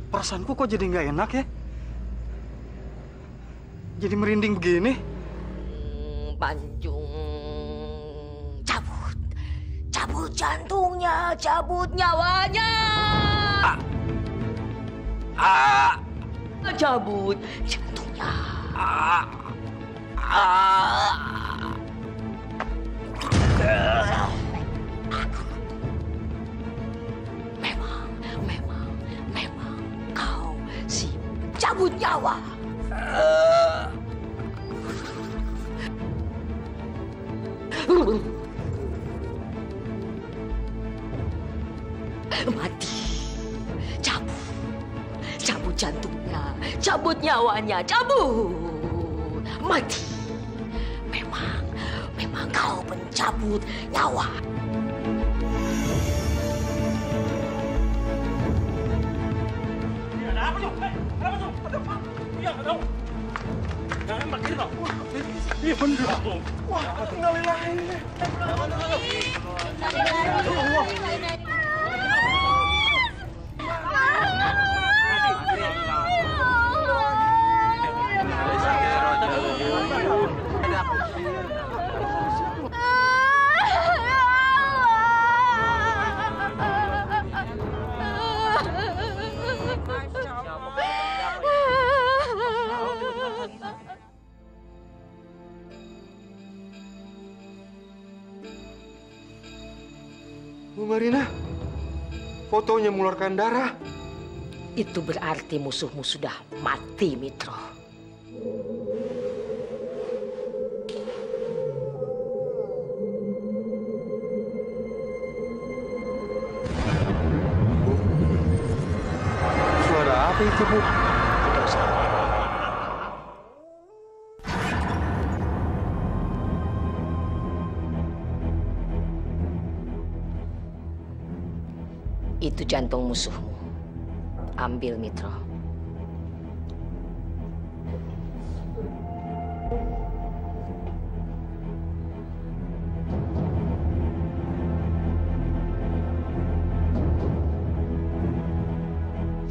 Perasaanku kok jadi nggak enak ya? Jadi merinding begini. Banjung, cabut. Cabut jantungnya, cabut nyawanya. Cabut jantungnya. Memang kau si cabut nyawa. Mati. Cabut jantungnya, cabut nyawanya, cabut. Mati. Memang kau pencabut nyawa. Ada apa tuh? Ada apa? Iya, ada. Jangan makin dong. Iya bener. Wah, tinggalin lagi. Bu Marina, fotonya mengeluarkan darah. Itu berarti musuhmu sudah mati, Mitro. Suara apa itu, Bu? Tidak usah. Itu jantung musuhmu. Ambil, Mitro.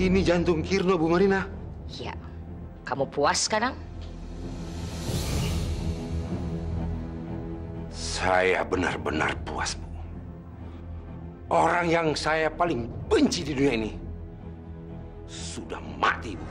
Ini jantung Kirno, Bu Marina. Ya, kamu puas sekarang? Saya benar-benar puas, Bu. Orang yang saya paling benci di dunia ini sudah mati, Bu.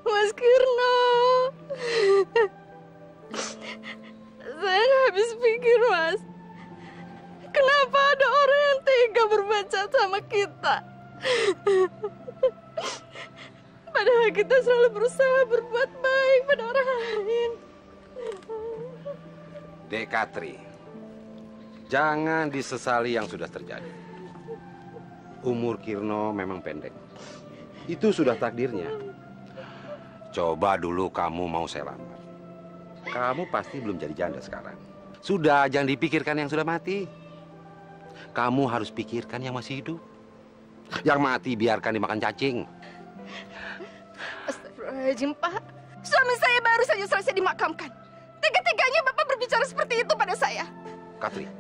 Mas Kirno, saya habis pikir, Mas. Kenapa ada orang yang tega berbuat jahat sama kita? Padahal kita selalu berusaha berbuat baik pada orang lain. Dek Katri, jangan disesali yang sudah terjadi. Umur Kirno memang pendek. Itu sudah takdirnya. Coba dulu kamu mau saya lamar. Kamu pasti belum jadi janda sekarang. Sudah, jangan dipikirkan yang sudah mati. Kamu harus pikirkan yang masih hidup. Yang mati biarkan dimakan cacing. Astagfirullahaladzim, Pak. Suami saya baru saja selesai dimakamkan. Tega-teganya Bapak berbicara seperti itu pada saya. Katri,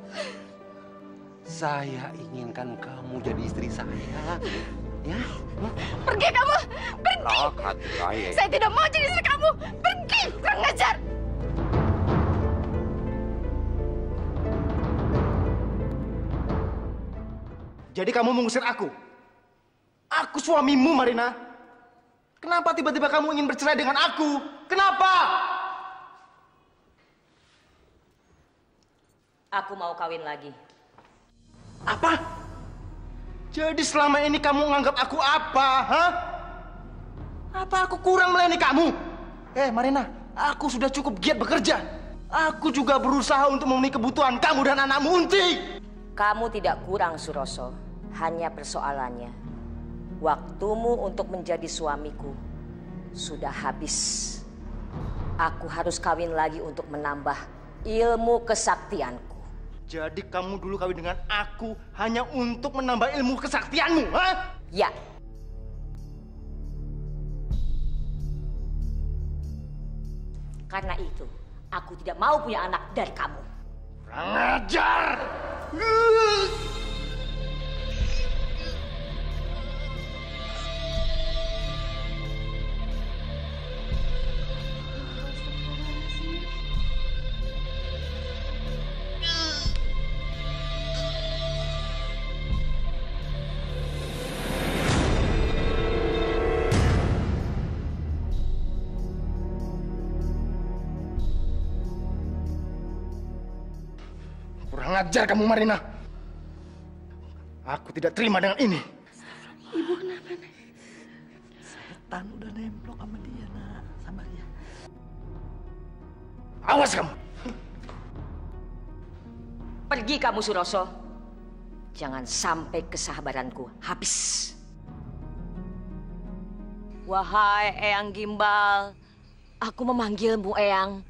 saya inginkan kamu jadi istri saya. Ya? Pergi kamu! Pergi! Lah, Katri, Saya tidak mau jadi istri kamu! Pergi! Kurang ajar! Jadi kamu mengusir aku? Aku suamimu, Marina. Kenapa tiba-tiba kamu ingin bercerai dengan aku? Kenapa? Aku mau kawin lagi. Apa? Jadi selama ini kamu menganggap aku apa, hah? Apa aku kurang melayani kamu? Marina, aku sudah cukup giat bekerja. Aku juga berusaha untuk memenuhi kebutuhan kamu dan anakmu, Unti. Kamu tidak kurang, Suroso. Hanya persoalannya, waktumu untuk menjadi suamiku sudah habis. Aku harus kawin lagi untuk menambah ilmu kesaktianku. Jadi kamu dulu kawin dengan aku hanya untuk menambah ilmu kesaktianmu, ha? Ya. Karena itu, aku tidak mau punya anak dari kamu. Kurang ajar! Kurang ajar kamu, Marina. Aku tidak terima dengan ini. Ibu kenapa, Nak? Setan udah nemplok sama dia, Nak. Sama dia. Awas kamu. Pergi kamu, Suroso. Jangan sampai kesabaranku habis. Wahai Eyang Gimbal, aku memanggilmu, Eyang.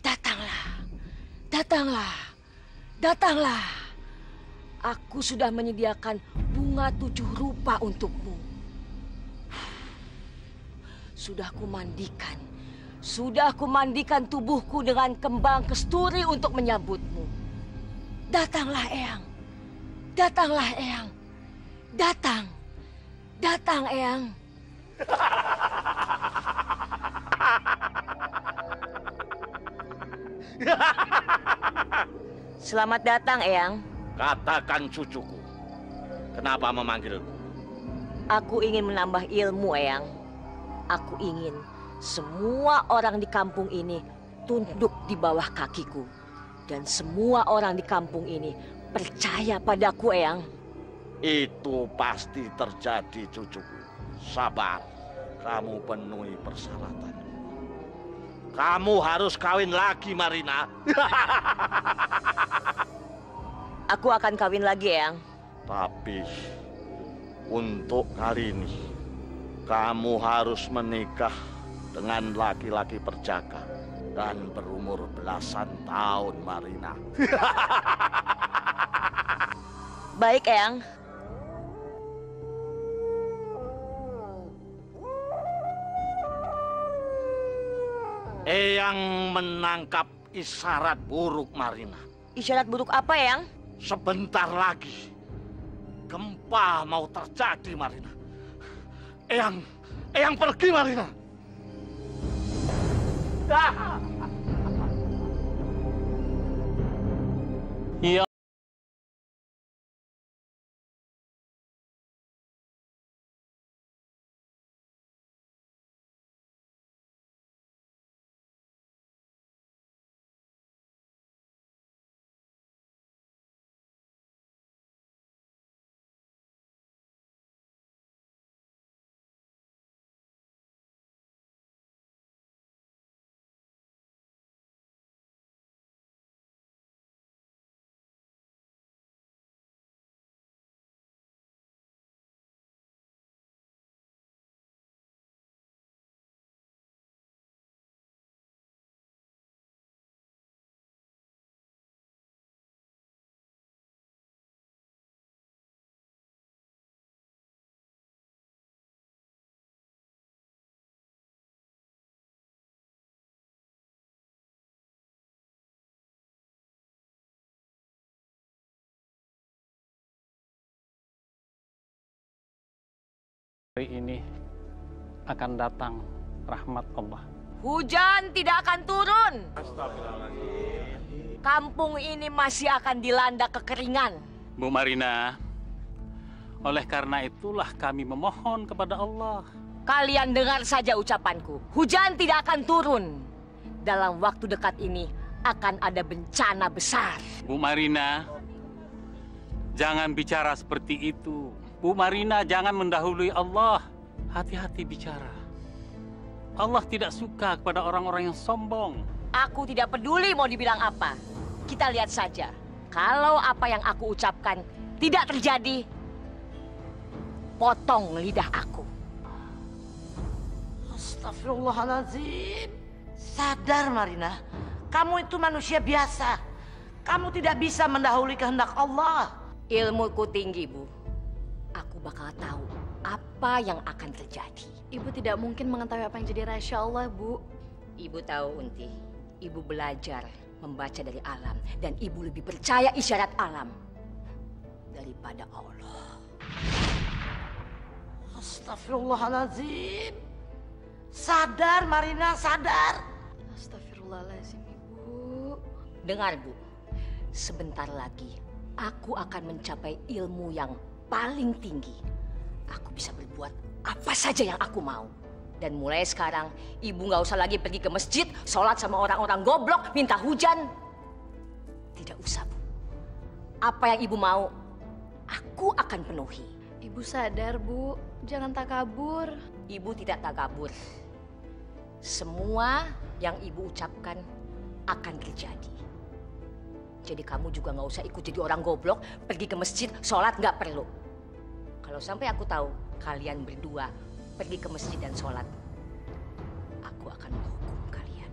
Datanglah, datanglah, datanglah. Aku sudah menyediakan bunga 7 rupa untukmu. Sudah kumandikan tubuhku dengan kembang kesturi untuk menyambutmu. Datanglah, Eyang. Datanglah, Eyang. Datang. Datang, Eyang. Selamat datang, Eyang. Katakan cucuku, kenapa memanggilku? Aku ingin menambah ilmu, Eyang. Aku ingin semua orang di kampung ini tunduk di bawah kakiku. Dan semua orang di kampung ini percaya padaku, Eyang. Itu pasti terjadi, cucuku. Sabar, kamu penuhi persyaratan. Kamu harus kawin lagi, Marina. Aku akan kawin lagi, Eyang. Tapi untuk kali ini, kamu harus menikah dengan laki-laki perjaka dan berumur belasan tahun, Marina. Baik, Eyang. Eyang menangkap isyarat buruk, Marina. Isyarat buruk apa, Eyang? Sebentar lagi, gempa mau terjadi, Marina. Eyang pergi, Marina. Iya. Hari ini akan datang rahmat Allah. Hujan tidak akan turun. Kampung ini masih akan dilanda kekeringan. Bu Marina, oleh karena itulah kami memohon kepada Allah. Kalian dengar saja ucapanku. Hujan tidak akan turun. Dalam waktu dekat ini akan ada bencana besar. Bu Marina, jangan bicara seperti itu. Bu Marina, jangan mendahului Allah. Hati-hati bicara. Allah tidak suka kepada orang-orang yang sombong. Aku tidak peduli mau dibilang apa. Kita lihat saja. Kalau apa yang aku ucapkan tidak terjadi, potong lidah aku. Astagfirullahaladzim. Sadar, Marina. Kamu itu manusia biasa. Kamu tidak bisa mendahului kehendak Allah. Ilmuku tinggi, Bu. Aku bakal tahu apa yang akan terjadi. Ibu tidak mungkin mengetahui apa yang jadi rahasia Allah, Bu. Ibu tahu, Unti. Ibu belajar membaca dari alam. Dan ibu lebih percaya isyarat alam daripada Allah. Astagfirullahaladzim. Sadar, Marina, sadar. Astagfirullahaladzim, Ibu. Dengar, Bu. Sebentar lagi aku akan mencapai ilmu yang paling tinggi. Aku bisa berbuat apa saja yang aku mau. Dan mulai sekarang, ibu nggak usah lagi pergi ke masjid, sholat sama orang-orang goblok, minta hujan. Tidak usah, Bu. Apa yang ibu mau, aku akan penuhi. Ibu sadar, Bu. Jangan takabur. Ibu tidak takabur. Semua yang ibu ucapkan akan terjadi. Jadi kamu juga nggak usah ikut jadi orang goblok, pergi ke masjid, sholat nggak perlu. Kalau sampai aku tahu kalian berdua pergi ke masjid dan sholat, aku akan menghukum kalian.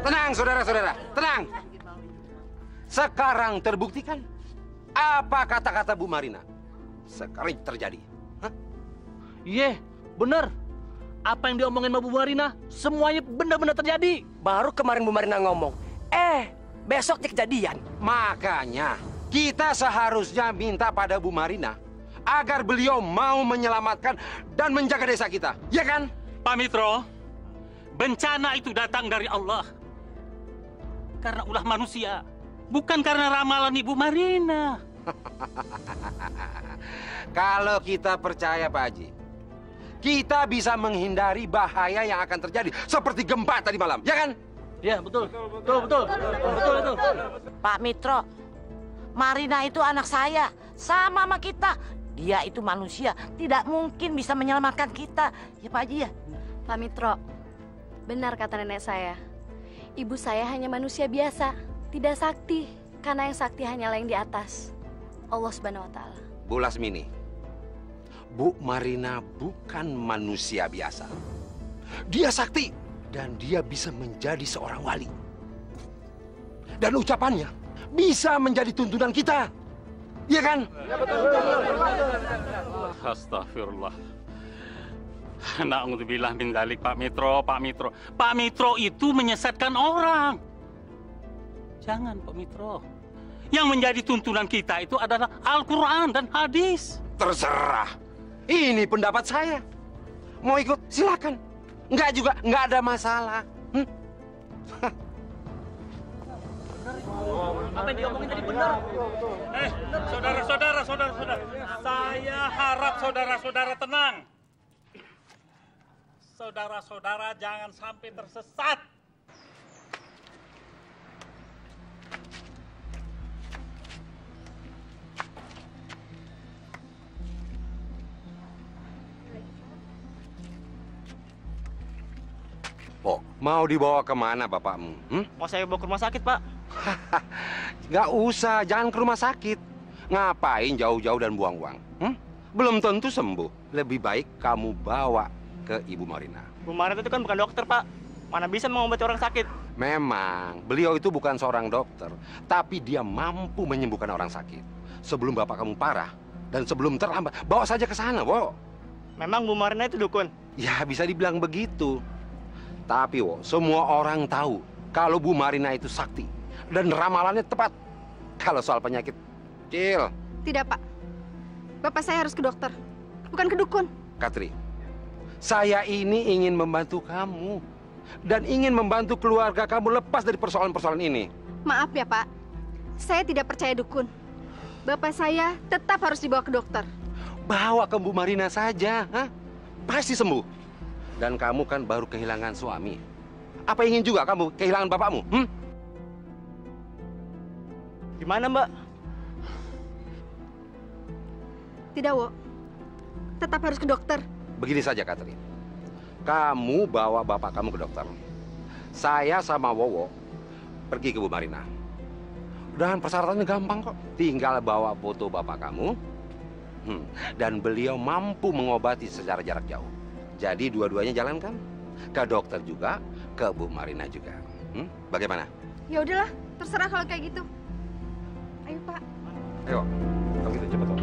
Tenang, saudara-saudara, tenang. Sekarang terbuktikan apa kata-kata Bu Marina. Sekarang terjadi. Hah? Iya, bener. Apa yang diomongin sama Bu Marina, semuanya benar-benar terjadi. Baru kemarin Bu Marina ngomong, besoknya kejadian. Makanya kita seharusnya minta pada Bu Marina agar beliau mau menyelamatkan dan menjaga desa kita, ya kan? Pak Mitro, bencana itu datang dari Allah. Karena ulah manusia, bukan karena ramalan Ibu Marina. Kalau kita percaya, Pak Haji, kita bisa menghindari bahaya yang akan terjadi seperti gempa tadi malam, ya kan? Iya, betul. Betul. Pak Mitro, Marina itu anak saya, sama kita. Dia itu manusia, tidak mungkin bisa menyelamatkan kita. Ya Pak Haji ya? Pak Mitro, benar kata nenek saya. Ibu saya hanya manusia biasa, tidak sakti. Karena yang sakti hanyalah yang di atas, Allah Subhanahu wa Ta'ala. Bu Lasmini, Bu Marina bukan manusia biasa. Dia sakti dan dia bisa menjadi seorang wali. Dan ucapannya bisa menjadi tuntunan kita. Iya kan? Astagfirullah. Na'udzubillah min dzalik, Pak Mitro, Pak Mitro. Pak Mitro itu menyesatkan orang. Jangan, Pak Mitro. Yang menjadi tuntunan kita itu adalah Al-Quran dan hadis. Terserah. Ini pendapat saya. Mau ikut, silakan. Enggak juga, enggak ada masalah. Apa yang diomongin tadi benar? Saudara-saudara. Saya harap saudara-saudara tenang. Saudara-saudara jangan sampai tersesat. Pok, mau dibawa kemana bapakmu? Mau saya bawa ke rumah sakit, Pak. Nggak usah, jangan ke rumah sakit. Ngapain jauh-jauh dan buang uang? Belum tentu sembuh. Lebih baik kamu bawa ke Ibu Marina. Bu Marina itu kan bukan dokter, Pak. Mana bisa mengobati orang sakit? Memang, beliau itu bukan seorang dokter, tapi dia mampu menyembuhkan orang sakit. Sebelum bapak kamu parah dan sebelum terlambat, bawa saja ke sana, Wo. Memang Bu Marina itu dukun? Ya, bisa dibilang begitu. Tapi, Wo, semua orang tahu kalau Bu Marina itu sakti dan ramalannya tepat. Kalau soal penyakit, Cil. Tidak, Pak. Bapak saya harus ke dokter, bukan ke dukun. Katri, saya ini ingin membantu kamu dan ingin membantu keluarga kamu lepas dari persoalan-persoalan ini. Maaf ya, Pak. Saya tidak percaya dukun. Bapak saya tetap harus dibawa ke dokter. Bawa ke Bu Marina saja, pasti sembuh. Dan kamu kan baru kehilangan suami. Apa ingin juga kamu kehilangan bapakmu? Gimana, Mbak? Tidak, Wo. Tetap harus ke dokter. Begini saja, Katri. Kamu bawa bapak kamu ke dokter. Saya sama Wowo pergi ke Bu Marina. Dan persyaratannya gampang kok. Tinggal bawa foto bapak kamu. Dan beliau mampu mengobati secara jarak jauh. Jadi dua-duanya jalankan. Ke dokter juga, ke Bu Marina juga. Bagaimana? Ya udahlah, terserah kalau kayak gitu. Ayo, Pak. Ayo, kalau gitu cepat, Om.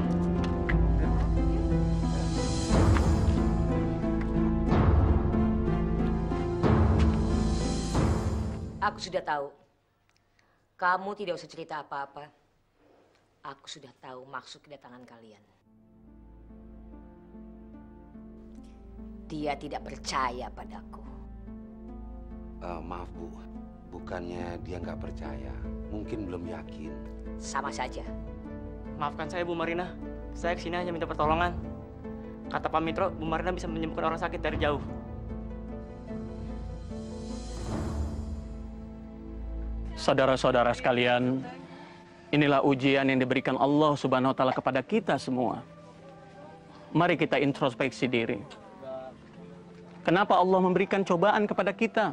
Aku sudah tahu. Kamu tidak usah cerita apa-apa. Aku sudah tahu maksud kedatangan kalian. Dia tidak percaya padaku. Maaf, Bu. Bukannya dia nggak percaya. Mungkin belum yakin. Sama saja. Maafkan saya, Bu Marina. Saya kesini hanya minta pertolongan. Kata Pak Mitro, Bu Marina bisa menyembuhkan orang sakit dari jauh. Saudara-saudara sekalian, inilah ujian yang diberikan Allah Subhanahu wa Ta'ala kepada kita semua. Mari kita introspeksi diri. Kenapa Allah memberikan cobaan kepada kita?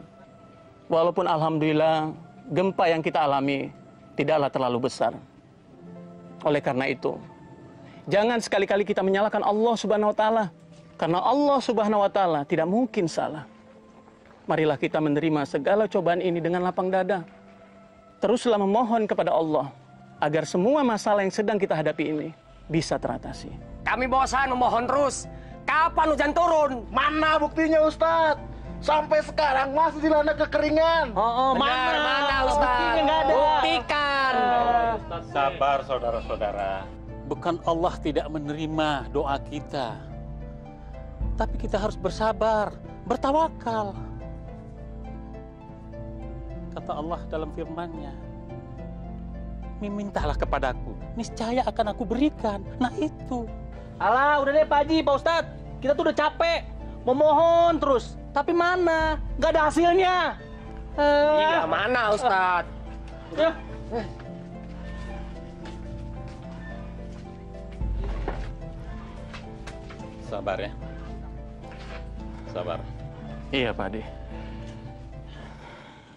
Walaupun alhamdulillah gempa yang kita alami tidaklah terlalu besar. Oleh karena itu, jangan sekali-kali kita menyalahkan Allah Subhanahu wa Ta'ala. Karena Allah Subhanahu wa Ta'ala tidak mungkin salah. Marilah kita menerima segala cobaan ini dengan lapang dada. Teruslah memohon kepada Allah agar semua masalah yang sedang kita hadapi ini bisa teratasi. Kami bosan memohon terus. Kapan hujan turun? Mana buktinya, Ustadz? Sampai sekarang masih dilanda kekeringan. Mana Ustaz? Buktinya nggak ada. Buktikan. Sabar, saudara-saudara. Bukan Allah tidak menerima doa kita. Tapi kita harus bersabar, bertawakal. Kata Allah dalam firman-Nya, mintalah kepadaku, niscaya akan aku berikan. Nah itu. Alah, udah deh Pak Haji, Pak Ustadz. Kita tuh udah capek. Memohon terus. Tapi mana? Gak ada hasilnya. Iya, mana Ustaz? Sabar ya. Sabar. Iya Pak Ade.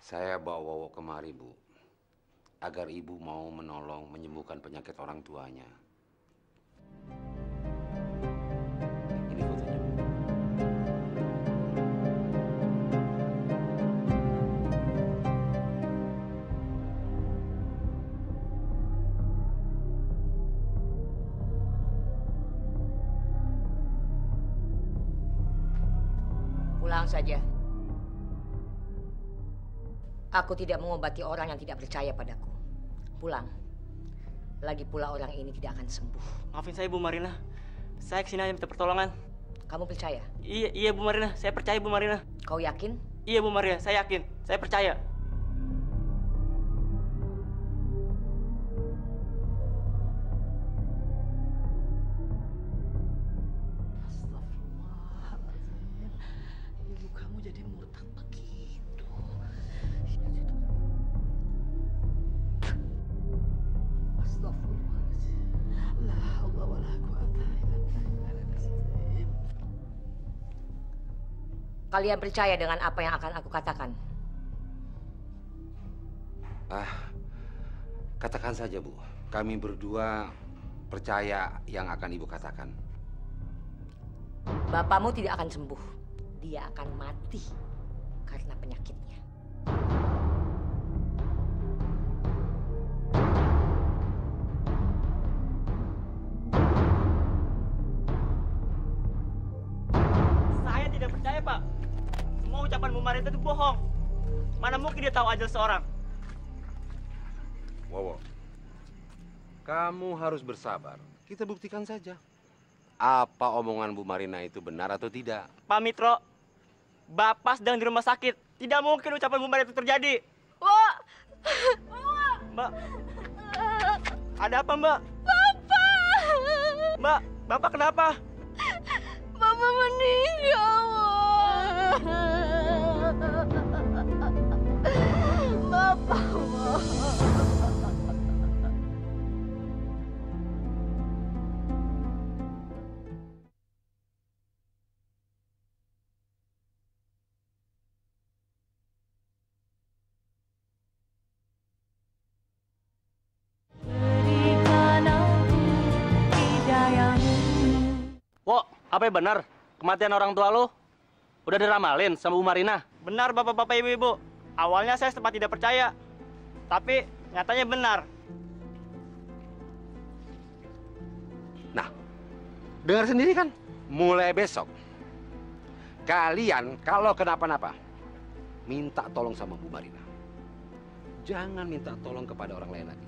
Saya bawa Wowo kemari, Bu. Agar Ibu mau menolong menyembuhkan penyakit orang tuanya. Ini fotonya, Bu. Pulang saja. Aku tidak mengobati orang yang tidak percaya padaku. Pulang. Lagi pula orang ini tidak akan sembuh. Maafin saya, Bu Marina. Saya kesini hanya minta pertolongan. Kamu percaya? Iya, Bu Marina. Saya percaya, Bu Marina. Kau yakin? Iya, Bu Marina. Saya yakin. Saya percaya. Ibu kamu jadi murtad begitu. Astagfirullahaladzim. La haula wala quwata illa billah. Kalian percaya dengan apa yang akan aku katakan? Katakan saja, Bu. Kami berdua percaya yang akan Ibu katakan. Bapakmu tidak akan sembuh. Dia akan mati karena penyakitnya. Saya tidak percaya, Pak. Semua ucapan Bu Marina itu bohong. Mana mungkin dia tahu ajal seorang? Wowo, kamu harus bersabar. Kita buktikan saja. Apa omongan Bu Marina itu benar atau tidak? Pak Mitro, Bapak sedang di rumah sakit. Tidak mungkin ucapan Bu Marina itu terjadi. Wah! Mbak, ada apa, Mbak? Bapak! Mbak, Bapak kenapa? Bapak meninggal. Bapak. Wo, apa yang benar? Kematian orang tua lu udah diramalin sama Bu Marina? Benar, Bapak-bapak, Ibu-ibu. Awalnya saya sempat tidak percaya. Tapi nyatanya benar. Nah, dengar sendiri kan? Mulai besok, kalian kalau kenapa-napa, minta tolong sama Bu Marina. Jangan minta tolong kepada orang lain lagi.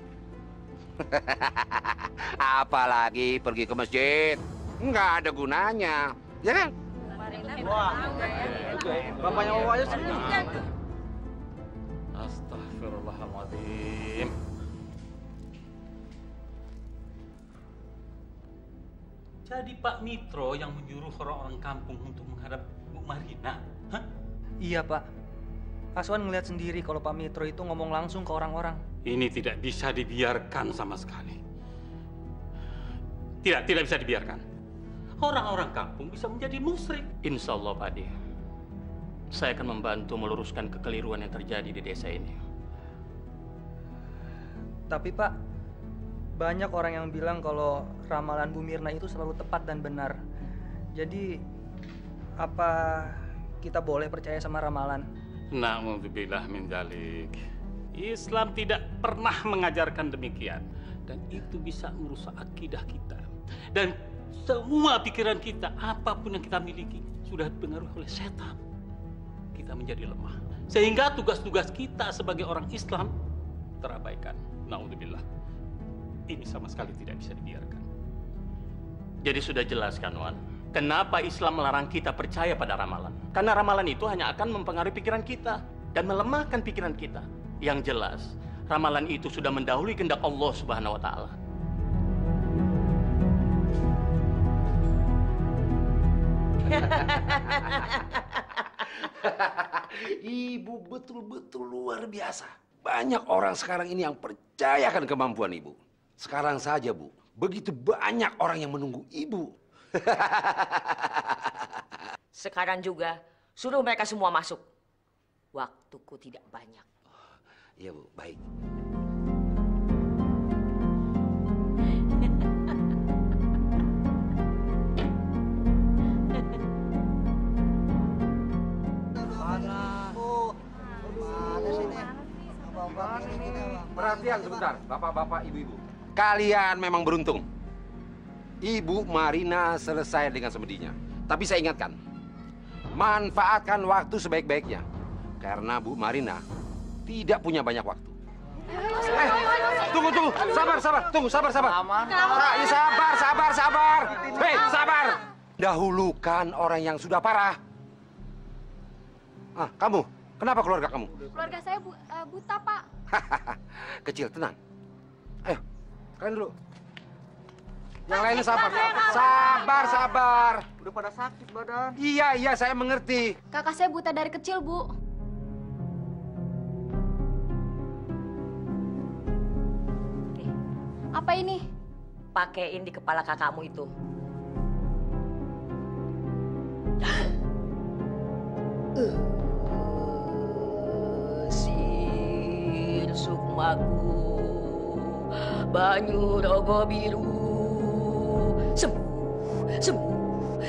Apalagi pergi ke masjid. Nggak ada gunanya, ya kan? Wah, bapaknya Wawa aja sih. Astagfirullahaladzim. Jadi Pak Mitro yang menyuruh orang-orang kampung untuk menghadap Bu Marina? Hah? Iya, Pak. Aswan ngeliat sendiri kalau Pak Mitro itu ngomong langsung ke orang-orang. Ini tidak bisa dibiarkan sama sekali. Tidak bisa dibiarkan. Orang-orang kampung bisa menjadi musyrik. Insya Allah, Pak De. Saya akan membantu meluruskan kekeliruan yang terjadi di desa ini. Tapi, Pak, banyak orang yang bilang kalau ramalan Bu Mirna itu selalu tepat dan benar. Jadi, apa kita boleh percaya sama ramalan? Na'udzubillah min dzalik. Islam tidak pernah mengajarkan demikian. Dan itu bisa merusak akidah kita. Dan semua pikiran kita, apapun yang kita miliki, sudah dipengaruhi oleh setan. Kita menjadi lemah. Sehingga tugas-tugas kita sebagai orang Islam terabaikan. Na'udzubillah. Ini sama sekali tidak bisa dibiarkan. Jadi sudah jelas kan, Wan? Kenapa Islam melarang kita percaya pada ramalan? Karena ramalan itu hanya akan mempengaruhi pikiran kita dan melemahkan pikiran kita. Yang jelas, ramalan itu sudah mendahului kehendak Allah Subhanahu wa Ta'ala. Ibu betul-betul luar biasa. Banyak orang sekarang ini yang percayakan kemampuan Ibu. Sekarang saja, Bu, begitu banyak orang yang menunggu Ibu. Sekarang juga suruh mereka semua masuk. Waktuku tidak banyak. Iya, Bu, baik. Perhatian sebentar, bapak-bapak, ibu-ibu. Kalian memang beruntung. Ibu Marina selesai dengan semedinya. Tapi saya ingatkan, manfaatkan waktu sebaik-baiknya. Karena Bu Marina tidak punya banyak waktu. Tunggu. Sabar. Sabar. Hei, sabar. Dahulukan orang yang sudah parah. Kamu, kenapa keluarga kamu? Keluarga saya buta, Pak. Kecil, tenang. Ayo, kalian dulu. Yang lainnya sabar. Udah pada sakit badan. Iya, saya mengerti. Kakak saya buta dari kecil, Bu. Apa ini? Pakein di kepala kakakmu itu. Sir sukmaku banyu rogo biru. Sembuh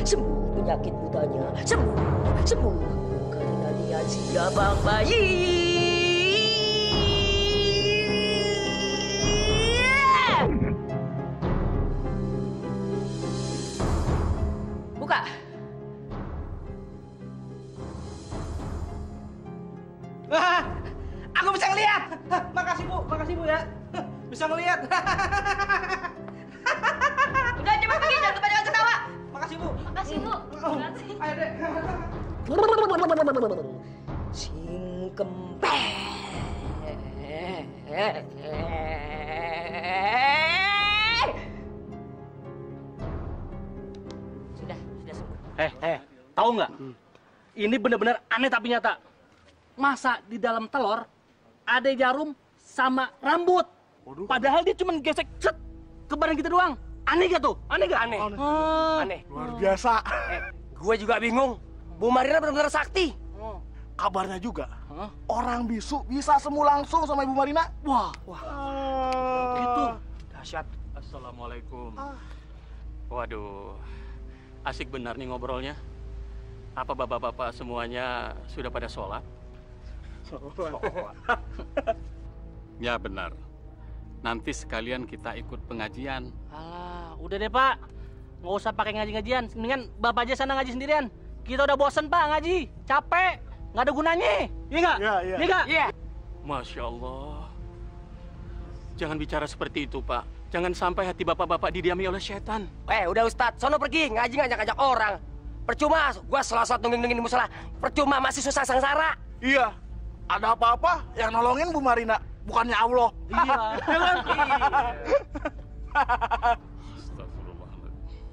penyakit butanya. Sembuh karena dia si abang bayi. Buka. Aku bisa ngeliat. Makasih Bu ya. Bisa ngeliat. Udah coba pergi, jangan kebanyakan ketawa. Makasih Bu. Makasih, Bu. Ayo deh. Sing kempeng. Sudah sembuh. Tahu nggak? Ini benar-benar aneh tapi nyata. Masa di dalam telur ada jarum sama rambut. Padahal dia cuma gesek ke badan kita doang. Aneh gak tuh? Aneh gak? Aneh. Luar biasa. Gue juga bingung. Bu Marina benar-benar sakti. Kabarnya juga, orang bisu bisa sembuh langsung sama Ibu Marina. Wah. Gitu. Dahsyat. Assalamualaikum. Waduh, asik benar nih ngobrolnya. Apa bapak-bapak semuanya sudah pada sholat? Ya benar. Nanti sekalian kita ikut pengajian. Alah, udah deh Pak. Nggak usah pakai ngaji-ngajian. Mendingan Bapak aja sana ngaji sendirian. Kita udah bosen Pak ngaji. Capek. Nggak ada gunanya. Iya nggak? Iya nggak? Iya. Masya Allah. Jangan bicara seperti itu, Pak. Jangan sampai hati bapak-bapak didiami oleh setan. Udah Ustadz, sono pergi. Ngaji ngajak-ngajak orang. Percuma, gua selesai nungging-nungging di musola. Percuma, masih susah sengsara. Iya. Ada apa-apa yang nolongin Bu Marina, bukannya Allah. Iya. Astagfirullahaladzim.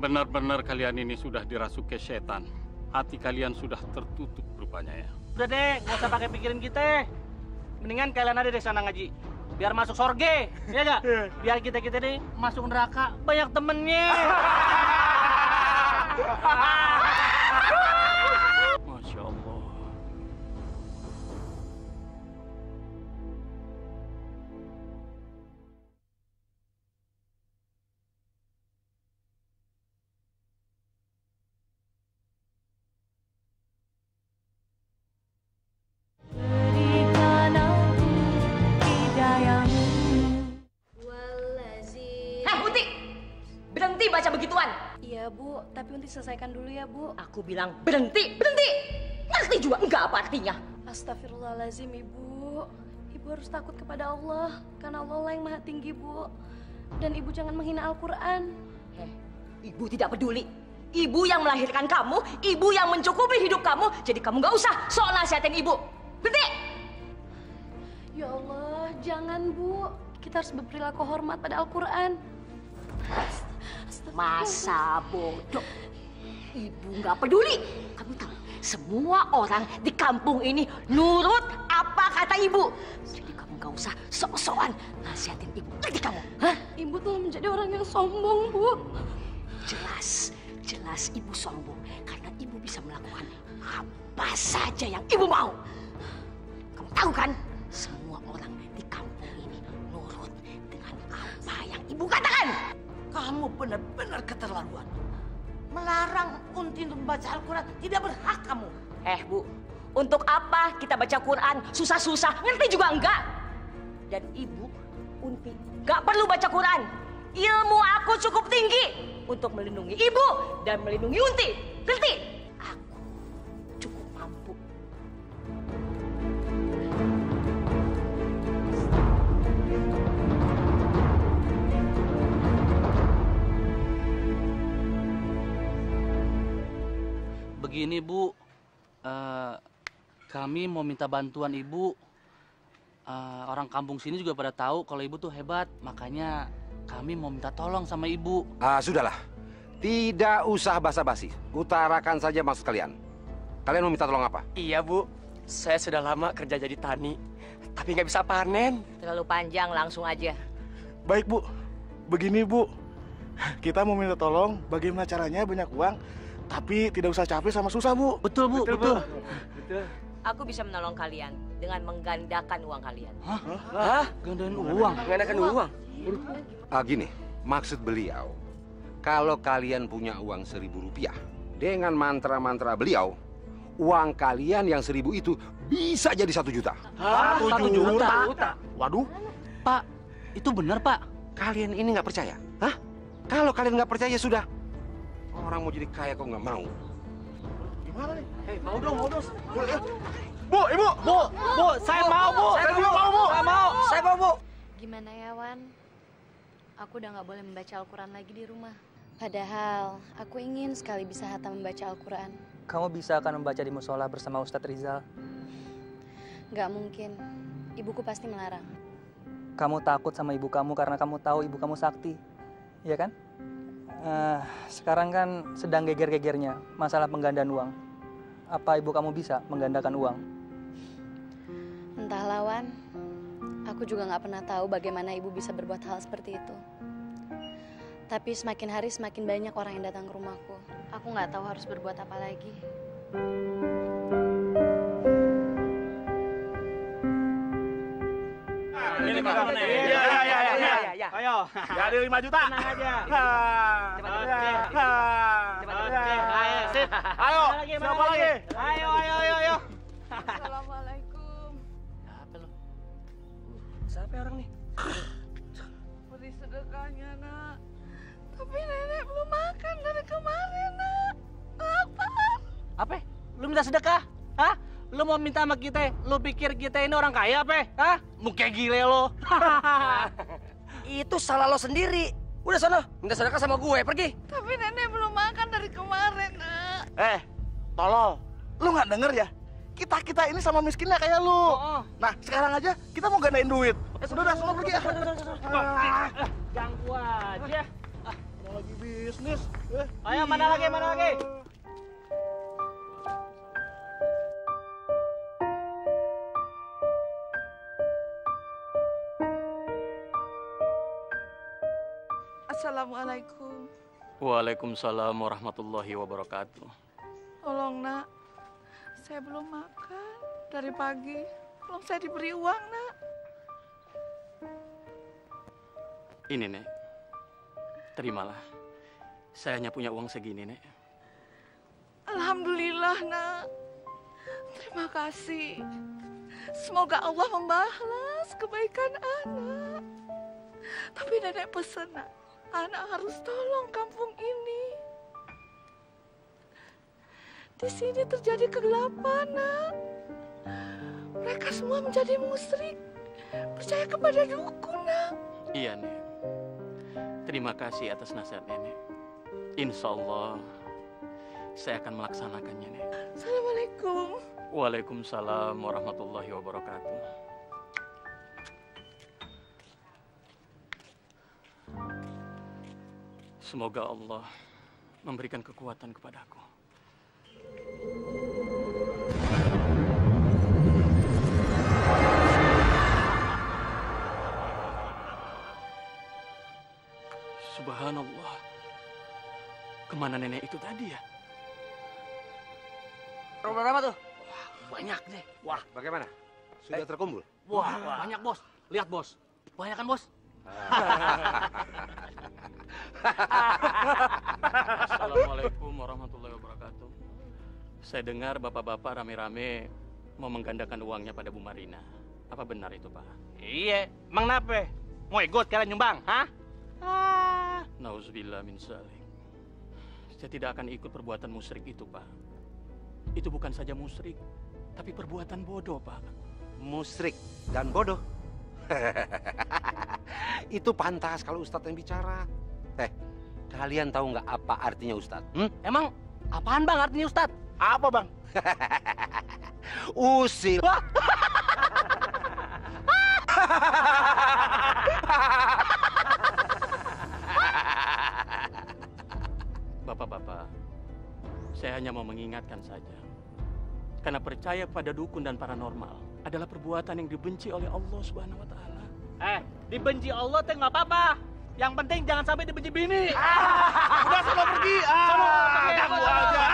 Benar-benar kalian ini sudah dirasuki setan. Hati kalian sudah tertutup rupanya ya. Udah deh, nggak usah pakai pikirin kita. Mendingan kalian ada di sana ngaji. Biar masuk sorge, ya nggak? Biar kita nih masuk neraka banyak temennya. Masya Allah. Unti! Berhenti baca begituan. Iya, Bu. Tapi Unti selesaikan dulu ya, Bu. Aku bilang berhenti. Ngerti juga enggak apa artinya. Astagfirullahaladzim, Ibu. Ibu harus takut kepada Allah. Karena Allah lah yang maha tinggi, Bu. Dan Ibu jangan menghina Al-Quran. Ibu tidak peduli. Ibu yang melahirkan kamu, ibu yang mencukupi hidup kamu. Jadi kamu nggak usah sok nasihatin ibu. Berhenti! Ya Allah, jangan, Bu. Kita harus berperilaku hormat pada Al-Quran. Masa bodoh. Ibu nggak peduli. Kamu tahu, semua orang di kampung ini nurut apa kata ibu. Jadi kamu nggak usah sok-sokan nasihatin ibu. Ngerti kamu? Hah? Ibu telah menjadi orang yang sombong, Bu. Jelas ibu sombong karena ibu bisa melakukan apa saja yang ibu mau. Kamu tahu kan? Semua orang di kampung ini nurut dengan apa yang ibu katakan. Kamu benar-benar keterlaluan. Melarang Unti untuk membaca Al-Quran. Tidak berhak kamu. Bu, untuk apa kita baca Quran susah-susah? Ngerti juga enggak? Dan ibu, Unti, enggak perlu baca Quran. Ilmu aku cukup tinggi untuk melindungi ibu dan melindungi Unti. Ngerti? Begini Bu, kami mau minta bantuan Ibu. Orang kampung sini juga pada tahu kalau Ibu tuh hebat, makanya kami mau minta tolong sama Ibu. Sudahlah, tidak usah basa-basi. Utarakan saja maksud kalian. Kalian mau minta tolong apa? Iya Bu, saya sudah lama kerja jadi tani, tapi nggak bisa panen. Terlalu panjang, langsung aja. Baik Bu, begini Bu, kita mau minta tolong bagaimana caranya banyak uang, tapi tidak usah capek sama susah Bu. Betul Bu, betul. Aku bisa menolong kalian dengan menggandakan uang kalian. Hah? Gandain uang? Menggandakan uang? Gini, maksud beliau, kalau kalian punya uang 1.000 rupiah, dengan mantra-mantra beliau, uang kalian yang 1.000 itu bisa jadi 1 juta. 1 juta? Waduh. Pak, itu benar Pak? Kalian ini nggak percaya? Hah? Kalau kalian nggak percaya sudah. Orang mau jadi kaya kok nggak mau. Gimana nih? Mau dong. Bu, Ibu. Bu, saya mau Bu. Saya juga mau Bu. Saya mau Bu. Gimana ya, Wan? Aku udah nggak boleh membaca Al-Quran lagi di rumah. Padahal aku ingin sekali bisa hatam membaca Al-Quran. Kamu bisa akan membaca di musola bersama Ustadz Rizal. Nggak mungkin. Ibuku pasti melarang. Kamu takut sama ibu kamu karena kamu tahu ibu kamu sakti. Iya kan? Sekarang kan sedang geger-gegernya masalah penggandaan uang. Apa ibu kamu bisa menggandakan uang? Entah lawan, aku juga nggak pernah tahu bagaimana ibu bisa berbuat hal seperti itu. Tapi semakin hari semakin banyak orang yang datang ke rumahku. Aku nggak tahu harus berbuat apa lagi. Ini bagaimana? Iya. Ayo. Jadi 5 juta. Tenang aja. Cepat. Ayo, sip. Ayo, siapa lagi? Ayo. Assalamualaikum. Apa lo? Siapa orang nih? Beri sedekahnya, Nak. Tapi nenek belum makan dari kemarin, Nak. Apa? Apa? Lu minta sedekah? Hah? Lu mau minta sama kita? Lu pikir kita ini orang kaya apa? Hah? Muka gile lo. Itu salah lo sendiri. Udah sana, minta sedekah sama gue, pergi. Tapi nenek belum makan dari kemarin, Nak. Tolol. Lu nggak denger ya? Kita ini sama miskinnya kayak lu. Nah, sekarang aja kita mau gandain duit. Udah, semua pergi ya. Ganggu aja. Mau lagi bisnis. Ayo, mana lagi? Assalamualaikum. Waalaikumsalam warahmatullahi wabarakatuh. Tolong, Nak. Saya belum makan dari pagi. Belum saya diberi uang, Nak. Ini, Nek. Terimalah. Saya hanya punya uang segini, Nek. Alhamdulillah, Nak. Terima kasih. Semoga Allah membalas kebaikan anak. Tapi nenek pesan, Nak. Anak harus tolong kampung ini. Di sini terjadi kegelapan, Nak. Mereka semua menjadi musyrik. Percaya kepada dukun, Nak. Iya, Nek. Terima kasih atas nasihat Nenek. Insya Allah, saya akan melaksanakannya, Nek. Assalamualaikum. Waalaikumsalam warahmatullahi wabarakatuh. Semoga Allah memberikan kekuatan kepadaku. Subhanallah. Kemana nenek itu tadi ya? Berapa tuh? Wah, banyak deh. Wah, bagaimana? Sudah terkumpul? Wah, banyak bos. Lihat bos. Banyak kan bos? Assalamualaikum warahmatullahi wabarakatuh. Saya dengar bapak-bapak rame-rame mau menggandakan uangnya pada Bu Marina. Apa benar itu, Pak? Iya, emang nape? Mau ikut kalian nyumbang, hah? Nauzubillah min dzalik. Saya tidak akan ikut perbuatan musyrik itu, Pak. Itu bukan saja musyrik, tapi perbuatan bodoh, Pak. Musyrik dan bodoh. Itu pantas kalau Ustadz yang bicara. Kalian tahu nggak apa artinya Ustadz? Emang apaan bang artinya Ustadz? Apa, Bang? Usil. Bapak-bapak, saya hanya mau mengingatkan saja. Karena percaya pada dukun dan paranormal adalah perbuatan yang dibenci oleh Allah Subhanahu wa taala. Dibenci Allah teh nggak apa-apa. Yang penting jangan sampai dibenci bini. Udah sana pergi. Ganggu aja.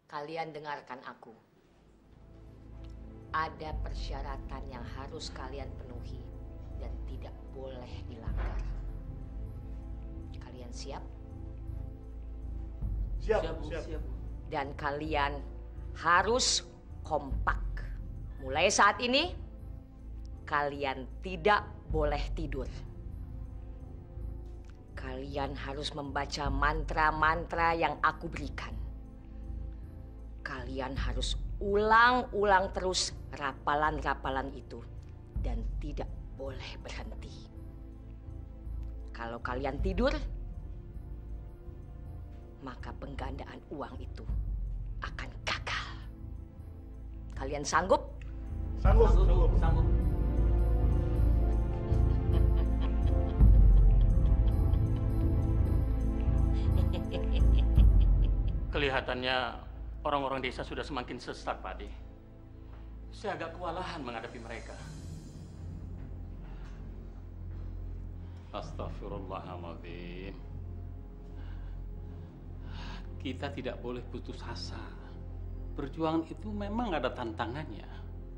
Kalian dengarkan aku. Ada persyaratan yang harus kalian penuhi dan tidak boleh dilanggar. Kalian siap? Siap. Dan kalian harus kompak. Mulai saat ini, kalian tidak boleh tidur. Kalian harus membaca mantra-mantra yang aku berikan. Kalian harus ulang-ulang terus rapalan-rapalan itu dan tidak boleh berhenti. Kalau kalian tidur, maka penggandaan uang itu akan gagal. Kalian sanggup? Sanggup. Kelihatannya orang-orang desa sudah semakin sesat, Pak De. Saya agak kewalahan menghadapi mereka. Astagfirullahaladzim. Kita tidak boleh putus asa. Perjuangan itu memang ada tantangannya.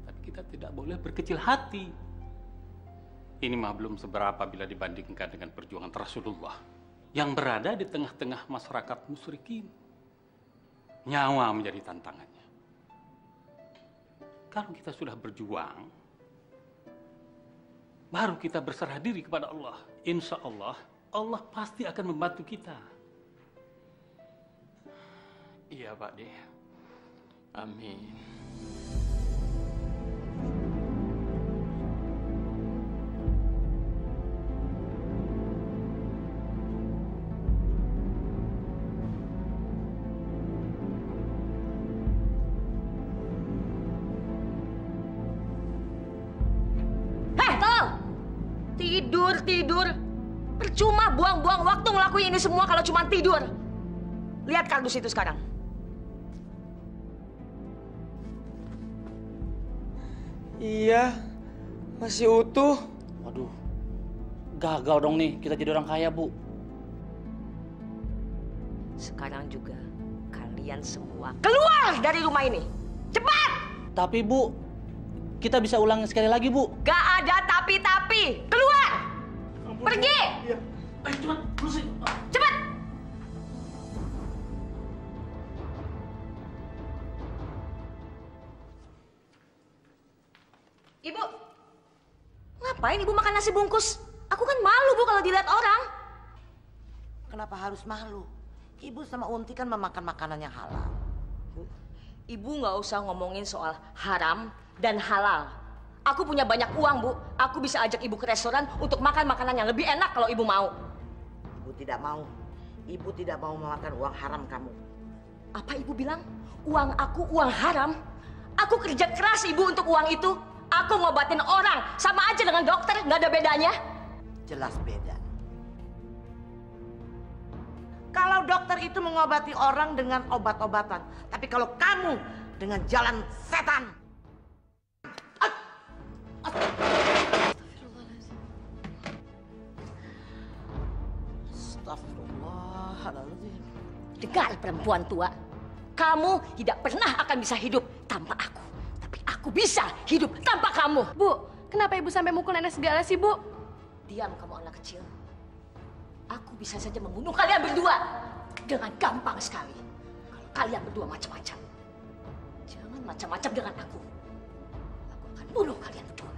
Tapi kita tidak boleh berkecil hati. Ini mah belum seberapa bila dibandingkan dengan perjuangan Rasulullah yang berada di tengah-tengah masyarakat musyrikin. Nyawa menjadi tantangannya. Kalau kita sudah berjuang, baru kita berserah diri kepada Allah. Insya Allah, Allah pasti akan membantu kita. Iya, Pak De. Amin. Tidur. Percuma buang-buang waktu ngelakuin ini semua kalau cuma tidur. Lihat kardus itu sekarang. Iya, masih utuh. Waduh, gagal dong nih kita jadi orang kaya, Bu. Sekarang juga kalian semua keluar dari rumah ini. Cepat! Tapi Bu, kita bisa ulang sekali lagi, Bu. Gak ada tapi-tapi. Keluar! Pergi! Iya. Ayo cepat, berusin. Cepat! Ibu, ngapain Ibu makan nasi bungkus? Aku kan malu, Bu, kalau dilihat orang. Kenapa harus malu? Ibu sama Unti kan memakan makanan yang halal. Bu, Ibu nggak usah ngomongin soal haram dan halal. Aku punya banyak uang, Bu. Aku bisa ajak Ibu ke restoran untuk makan makanan yang lebih enak kalau Ibu mau. Ibu tidak mau. Ibu tidak mau memakan uang haram kamu. Apa Ibu bilang? Uang aku uang haram? Aku kerja keras, Ibu, untuk uang itu. Aku ngobatin orang, sama aja dengan dokter, nggak ada bedanya. Jelas beda. Kalau dokter itu mengobati orang dengan obat-obatan. Tapi kalau kamu dengan jalan setan. Astagfirullahaladzim. Dengar perempuan tua, kamu tidak pernah akan bisa hidup tanpa aku. Tapi aku bisa hidup tanpa kamu. Bu, kenapa Ibu sampai mukul nenek segala sih, Bu? Diam kamu anak kecil. Aku bisa saja membunuh kalian berdua dengan gampang sekali. Kalau kalian berdua macam-macam. Jangan macam-macam dengan aku. Aku akan bunuh kalian berdua.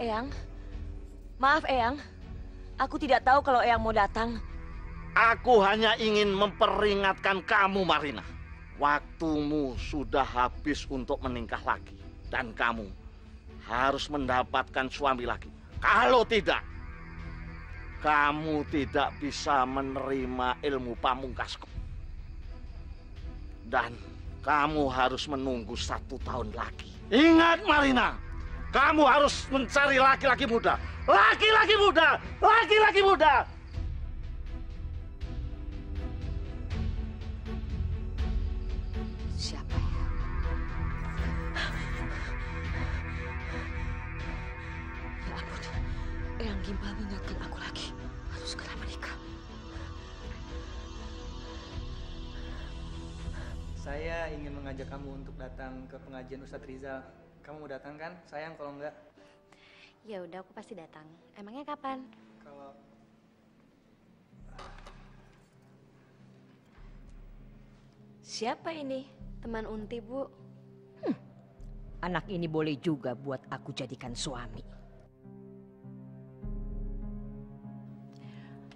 Eyang. Maaf, Eyang. Aku tidak tahu kalau Eyang mau datang. Aku hanya ingin memperingatkan kamu, Marina. Waktumu sudah habis untuk menikah lagi. Dan kamu harus mendapatkan suami lagi. Kalau tidak, kamu tidak bisa menerima ilmu pamungkasku. Dan kamu harus menunggu 1 tahun lagi. Ingat, Marina, kamu harus mencari laki-laki muda. Laki-laki muda! Laki-laki muda! Siapa ya? Ya ampun, Eyang Gimbal mengingatkan aku lagi. Harus segera menikah. Saya ingin mengajak kamu untuk datang ke pengajian Ustadz Rizal. Kamu mau datang kan? Sayang kalau enggak. Ya udah, aku pasti datang. Emangnya kapan? Kalau Siapa ini? Teman Unti, Bu. Anak ini boleh juga buat aku jadikan suami.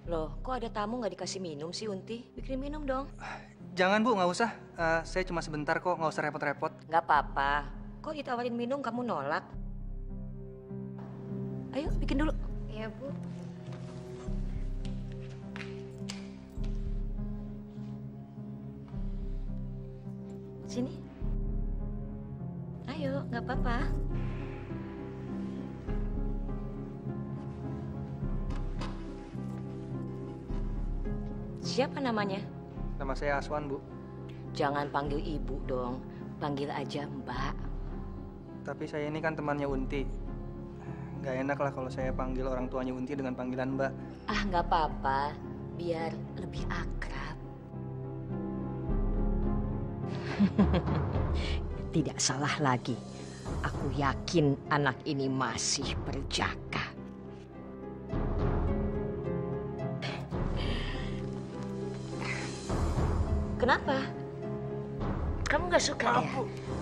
Loh, kok ada tamu nggak dikasih minum sih, Unti? Bikin minum dong. jangan Bu, nggak usah. Saya cuma sebentar kok, nggak usah repot-repot. Nggak apa-apa. Kok ditawarin minum kamu nolak? Ayo, bikin dulu. Iya, Bu. Sini. Ayo, nggak apa-apa. Siapa namanya? Nama saya Aswan, Bu. Jangan panggil ibu dong. Panggil aja Mbak. Tapi saya ini kan temannya Unti. Nggak enak lah kalau saya panggil orang tuanya Unti dengan panggilan Mbak. Ah, nggak apa-apa. Biar lebih akrab. Tidak salah lagi. Aku yakin anak ini masih berjaga. Kenapa? Kamu nggak suka ya?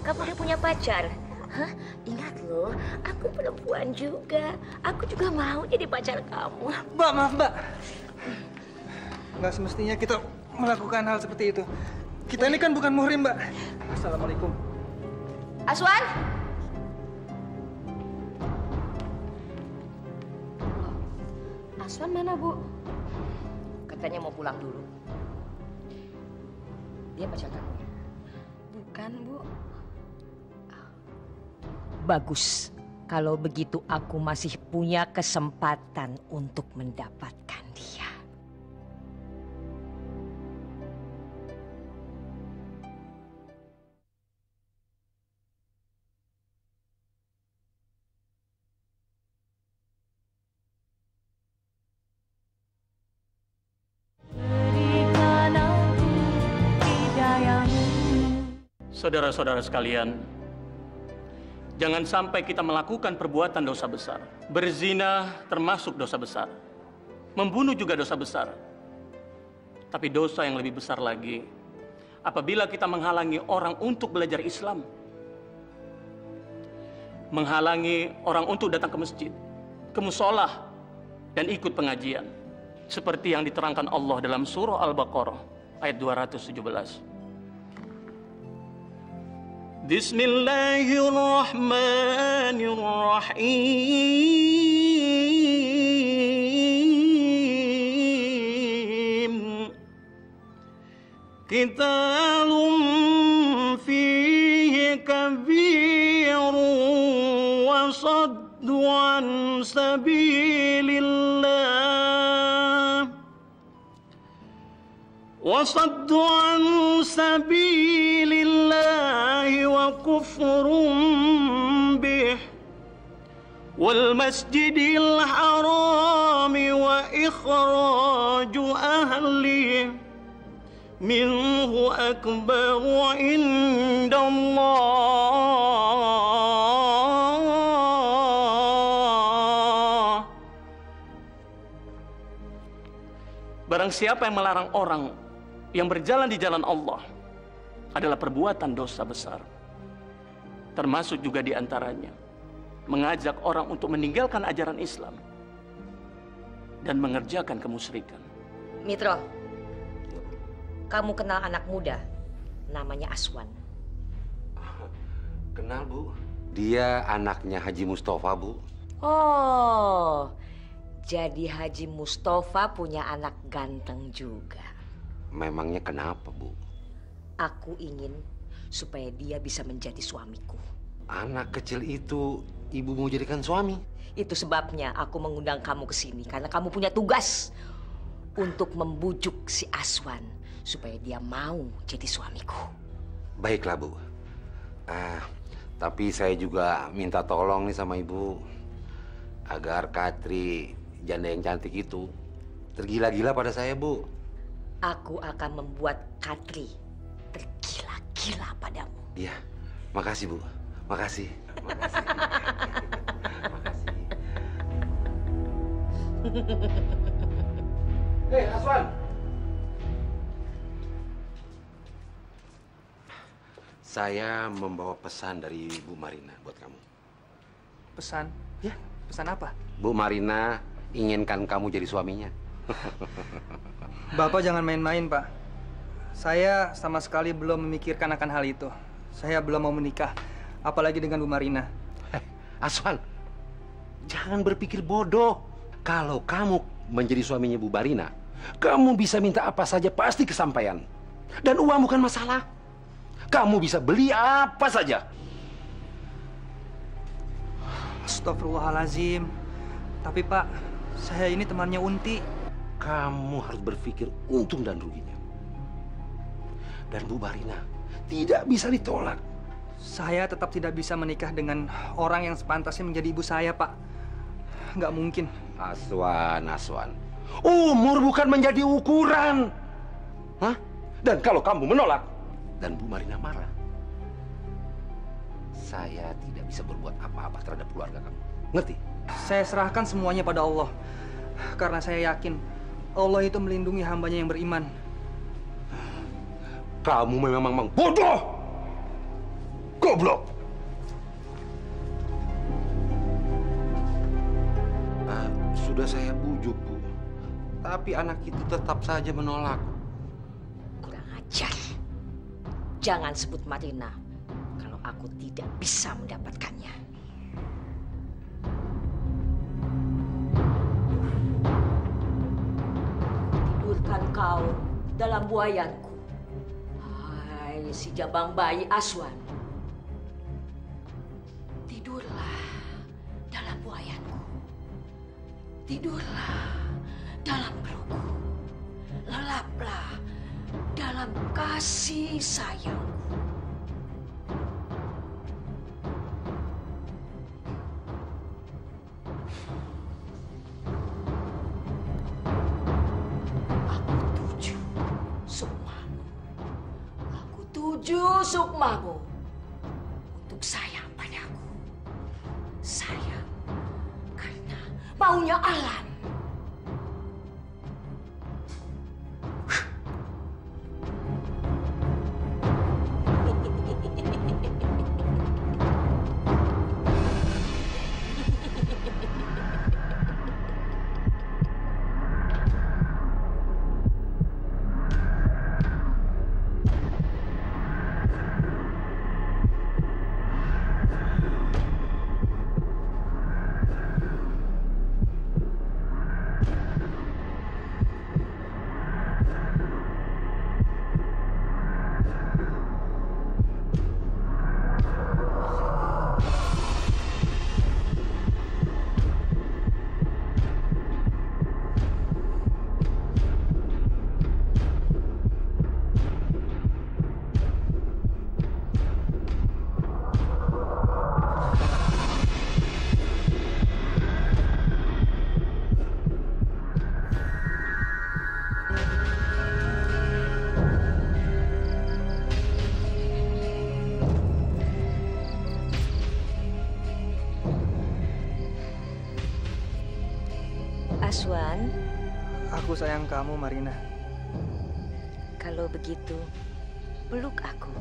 Kamu udah punya pacar? Hah? Ingat loh, aku perempuan juga. Aku juga mau jadi pacar kamu. Mbak, maaf Mbak. Nggak semestinya kita melakukan hal seperti itu. Kita ini kan bukan muhrim, Mbak. Assalamualaikum. Aswan! Aswan mana, Bu? Katanya mau pulang dulu. Dia pacar kamu? Bukan, Bu. Bagus. Kalau begitu aku masih punya kesempatan untuk mendapatkan dia. Saudara-saudara sekalian, jangan sampai kita melakukan perbuatan dosa besar. Berzina termasuk dosa besar. Membunuh juga dosa besar. Tapi dosa yang lebih besar lagi, apabila kita menghalangi orang untuk belajar Islam. Menghalangi orang untuk datang ke masjid, ke musolah, dan ikut pengajian. Seperti yang diterangkan Allah dalam surah Al-Baqarah, ayat 217. Bismillahirrahmanirrahim. Kitabun fihi kabirun wa saddu an sabilillah. وصد عن سبيل الله وكفر به والمسجد الحرام وإخراج أهله منه أكبر عند الله. Barang siapa yang melarang orang yang berjalan di jalan Allah adalah perbuatan dosa besar. Termasuk juga di antaranya mengajak orang untuk meninggalkan ajaran Islam dan mengerjakan kemusyrikan. Mitro, kamu kenal anak muda namanya Aswan? Kenal, Bu. Dia anaknya Haji Mustafa, Bu. Oh, jadi Haji Mustafa punya anak ganteng juga. Memangnya kenapa, Bu? Aku ingin supaya dia bisa menjadi suamiku. Anak kecil itu ibu mau jadikan suami? Itu sebabnya aku mengundang kamu ke sini, karena kamu punya tugas untuk membujuk si Aswan supaya dia mau jadi suamiku. Baiklah, Bu. Tapi saya juga minta tolong nih sama Ibu agar Katri, janda yang cantik itu, tergila-gila pada saya, Bu. Aku akan membuat Katri tergila-gila padamu. Iya, makasih, Bu. Makasih. Makasih. Hei, Aswan. Saya membawa pesan dari Bu Marina buat kamu. Pesan? Ya, pesan apa? Bu Marina inginkan kamu jadi suaminya. Bapak jangan main-main, Pak. Saya sama sekali belum memikirkan akan hal itu. Saya belum mau menikah, apalagi dengan Bu Marina. Aswan, jangan berpikir bodoh. Kalau kamu menjadi suaminya Bu Marina, kamu bisa minta apa saja pasti kesampaian. Dan uang bukan masalah. Kamu bisa beli apa saja. Astagfirullahalazim. Tapi Pak, saya ini temannya Unti. Kamu harus berpikir untung dan ruginya. Dan Bu Marina tidak bisa ditolak. Saya tetap tidak bisa menikah dengan orang yang sepantasnya menjadi ibu saya, Pak. Nggak mungkin. Aswan. Umur bukan menjadi ukuran. Hah? Dan kalau kamu menolak, dan Bu Marina marah, saya tidak bisa berbuat apa-apa terhadap keluarga kamu. Ngerti? Saya serahkan semuanya pada Allah. Karena saya yakin Allah itu melindungi hambanya yang beriman. Kamu memang bodoh! Goblok! Sudah saya bujuk, Bu. Tapi anak itu tetap saja menolak. Kurang ajar. Jangan sebut Marina kalau aku tidak bisa mendapatkannya. Tidurkan kau dalam buayanku. Hai si jabang bayi Aswan. Tidurlah dalam buayanku. Tidurlah dalam pelukku. Lelaplah dalam kasih sayangku. Aku tuju sukmamu untuk sayang padaku. Sayang karena maunya alam. Aswan. Aku sayang kamu, Marina. Kalau begitu, peluk aku.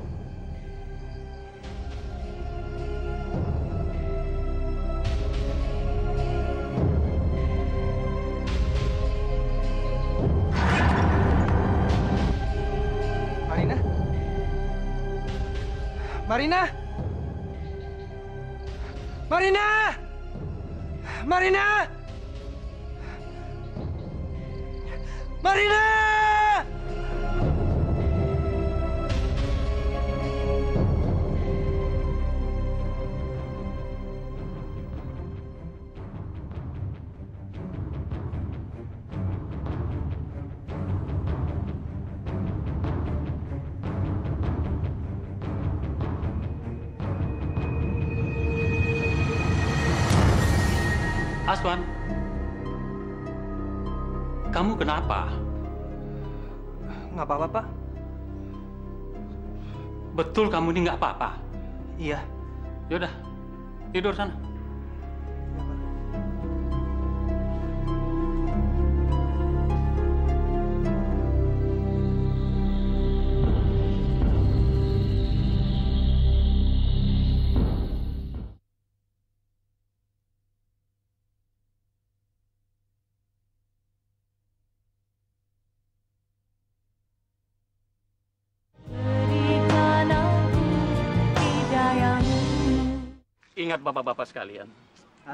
Marina! Marina! Marina! Marina! Aswan, kamu kenapa? Nggak apa-apa, Pak. Betul kamu ini nggak apa-apa? Iya. Yaudah, tidur sana. Ingat bapak-bapak sekalian,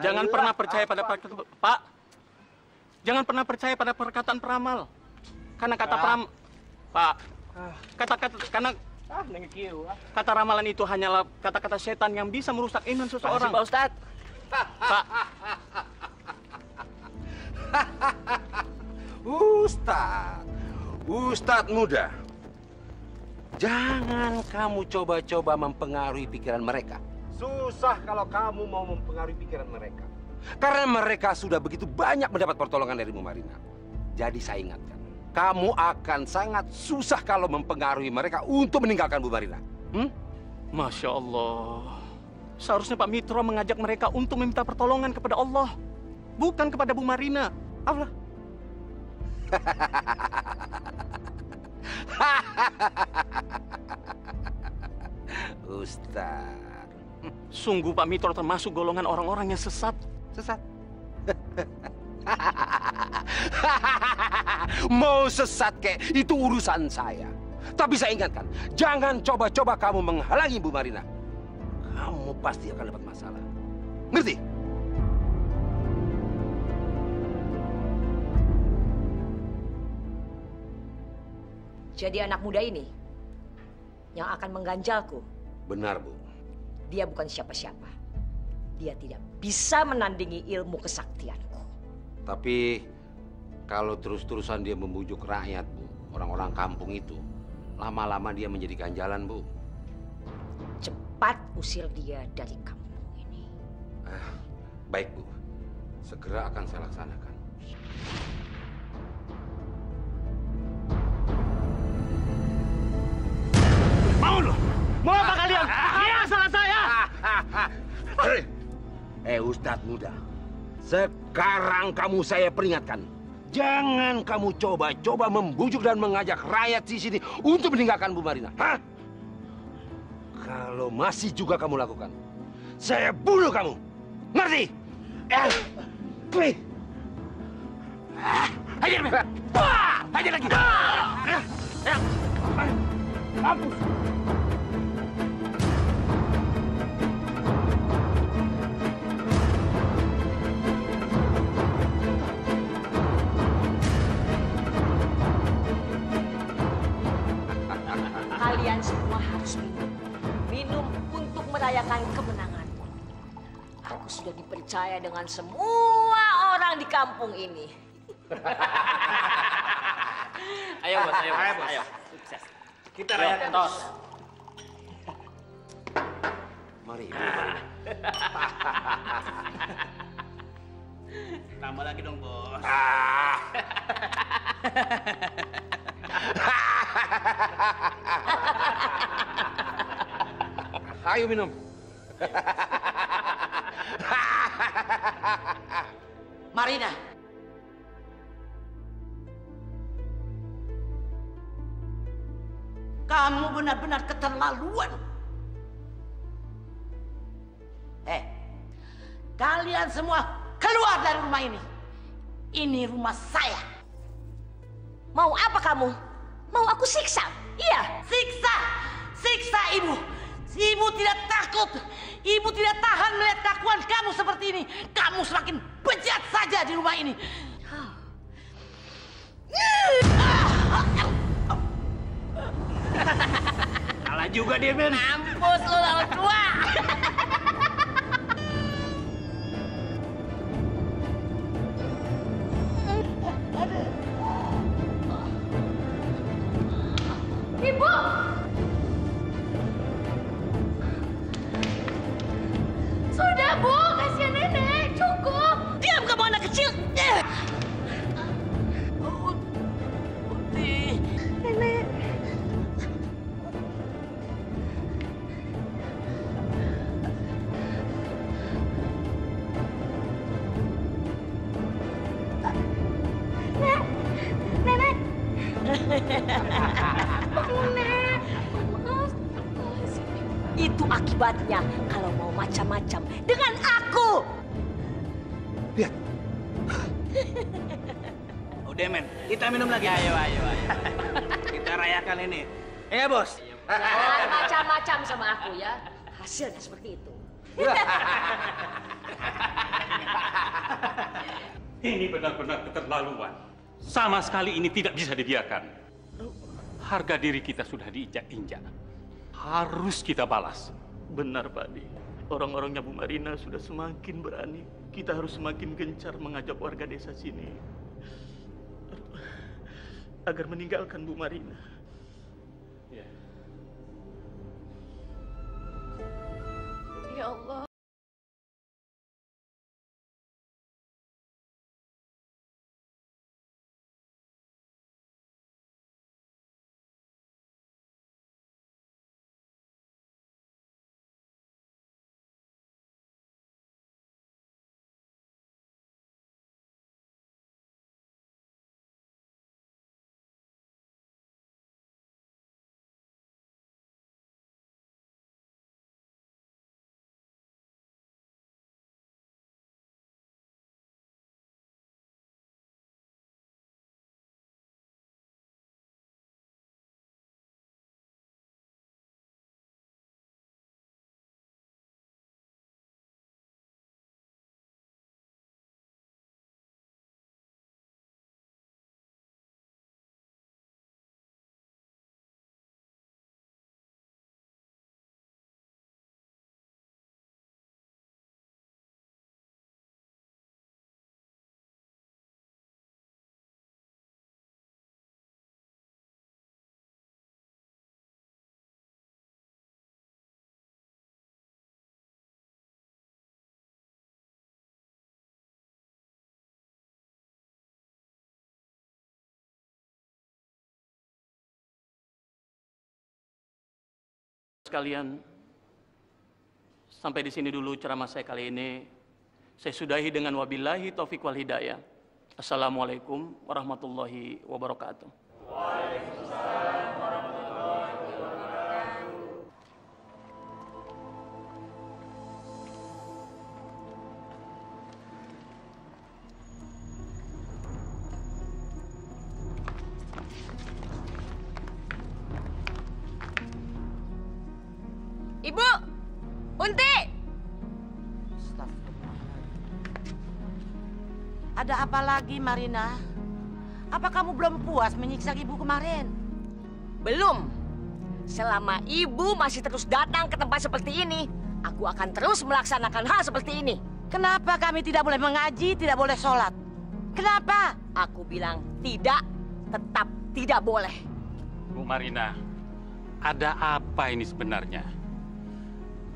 jangan pernah percaya pada Pak. Jangan pernah percaya pada perkataan peramal. Karena kata Pak, kata ramalan itu hanyalah kata-kata setan yang bisa merusak iman seseorang. Pak Ustadz. Pak. Ustadz muda. Jangan kamu coba-coba mempengaruhi pikiran mereka. Susah kalau kamu mau mempengaruhi pikiran mereka. Karena mereka sudah begitu banyak mendapat pertolongan dari Bu Marina. Jadi saya ingatkan, kamu akan sangat susah kalau mempengaruhi mereka untuk meninggalkan Bu Marina. Masya Allah. Seharusnya Pak Mitro mengajak mereka untuk meminta pertolongan kepada Allah. Bukan kepada Bu Marina. Allah. Ustaz. Sungguh Pak Mitro termasuk golongan orang-orang yang sesat. Sesat? Mau sesat kek, itu urusan saya. Tapi saya ingatkan, jangan coba-coba kamu menghalangi Bu Marina. Kamu pasti akan dapat masalah. Ngerti? Jadi anak muda ini yang akan mengganjalku. Benar, Bu. Dia bukan siapa-siapa. Dia tidak bisa menandingi ilmu kesaktianku. Tapi kalau terus-terusan dia membujuk rakyat, Bu, orang-orang kampung itu, lama-lama dia menjadi ganjalan, Bu. Cepat usir dia dari kampung ini. Baik, Bu. Segera akan saya laksanakan. Mau loh? Mau apa kalian? Iya, salah saya. Ustadz muda. Sekarang kamu saya peringatkan. Jangan kamu coba-coba membujuk dan mengajak rakyat di sini untuk meninggalkan Bu Marina. Hah? Kalau masih juga kamu lakukan, saya bunuh kamu. Ngerti? Hajar, hajar lagi. Mampus. Kalian semua harus minum. Minum untuk merayakan kemenanganku. Aku sudah dipercaya dengan semua orang di kampung ini. Ayo, Bos, ayo, ayo. Sukses. Kita rayakan tos. Mari, Ibu. Tambah lagi dong, Bos. Ayo minum. Marina. Kamu benar-benar keterlaluan. Kalian semua keluar dari rumah ini. Ini rumah saya. Mau apa kamu? Mau aku siksa? Iya. Siksa. Siksa ibu. Ibu tidak takut. Ibu tidak tahan melihat kelakuan kamu seperti ini. Kamu semakin bejat saja di rumah ini. Salah juga dia, Men. Mampus lu lawan tua. Ibu! Sudah, Bu. Kasihan nenek. Cukup. Diam kamu anak kecil. Unti. Nenek. Nenek. Nenek. Itu akibatnya kalau mau macam-macam dengan aku. Lihat. Udah, Men. Kita minum lagi. Ayo. Kita rayakan ini. Ya, Bos. Jangan macam-macam sama aku ya. Hasilnya seperti itu. Ini benar-benar keterlaluan. Sama sekali ini tidak bisa dibiarkan. Harga diri kita sudah diinjak-injak. Harus kita balas. Benar, Pak Di. Orang-orangnya Bu Marina sudah semakin berani. Kita harus semakin gencar mengajak warga desa sini agar meninggalkan Bu Marina. Ya Allah. Sekalian, sampai di sini dulu ceramah saya kali ini. Saya sudahi dengan wabillahi taufiq wal hidayah. Assalamualaikum warahmatullahi wabarakatuh. Waalaikumsalam warahmatullahi wabarakatuh. Ibu! Unti! Ada apa lagi, Marina? Apa kamu belum puas menyiksa ibu kemarin? Belum. Selama ibu masih terus datang ke tempat seperti ini, aku akan terus melaksanakan hal seperti ini. Kenapa kami tidak boleh mengaji, tidak boleh sholat? Kenapa? Aku bilang tidak, tetap tidak boleh. Bu Marina, ada apa ini sebenarnya?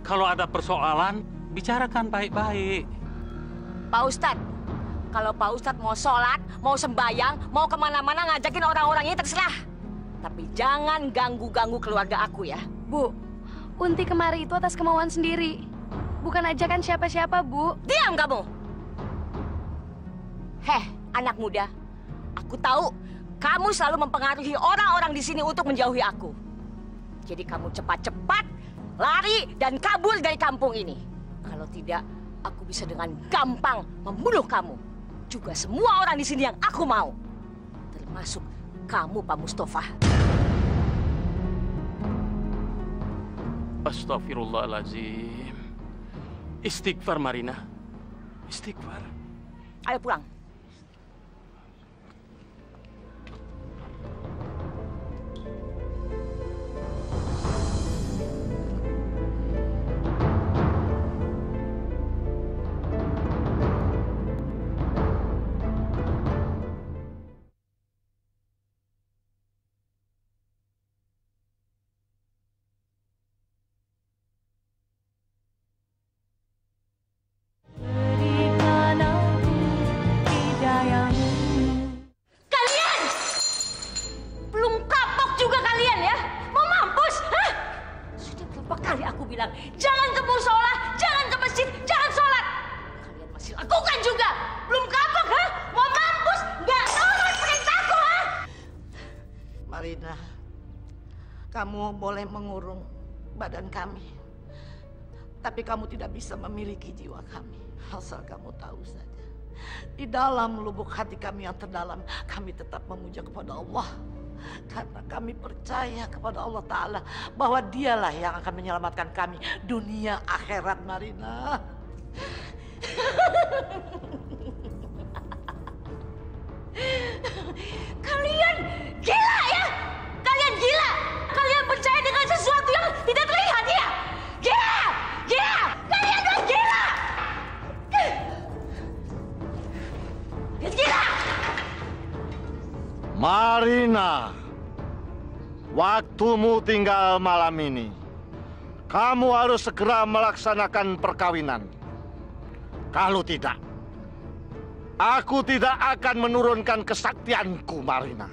Kalau ada persoalan, bicarakan baik-baik. Pak Ustadz, kalau Pak Ustadz mau sholat, mau sembayang, mau kemana-mana ngajakin orang-orang ini terserah. Tapi jangan ganggu-ganggu keluarga aku ya. Bu, Unti kemari itu atas kemauan sendiri. Bukan ajakan siapa-siapa, Bu. Diam kamu! Heh, anak muda. Aku tahu kamu selalu mempengaruhi orang-orang di sini untuk menjauhi aku. Jadi kamu cepat-cepat lari dan kabur dari kampung ini. Kalau tidak, aku bisa dengan gampang membunuh kamu. Juga semua orang di sini yang aku mau. Termasuk kamu, Pak Mustafa. Astagfirullahaladzim. Istighfar Marina. Istighfar. Ayo pulang. Jangan ke musola, jangan ke masjid, jangan sholat. Kalian masih lakukan juga. Belum kapok, ha? Mau mampus, nggak nurut perintahku, ha? Marina, kamu boleh mengurung badan kami, tapi kamu tidak bisa memiliki jiwa kami. Asal kamu tahu saja, di dalam lubuk hati kami yang terdalam, kami tetap memuja kepada Allah. Karena kami percaya kepada Allah Ta'ala bahwa dialah yang akan menyelamatkan kami dunia akhirat, Marina. Kalian gila ya? Kalian gila? Kalian percaya dengan sesuatu yang tidak terlihat ya? Gila! Gila! Kalian udah gila! Gila! Marina, waktumu tinggal malam ini. Kamu harus segera melaksanakan perkawinan. Kalau tidak, aku tidak akan menurunkan kesaktianku, Marina.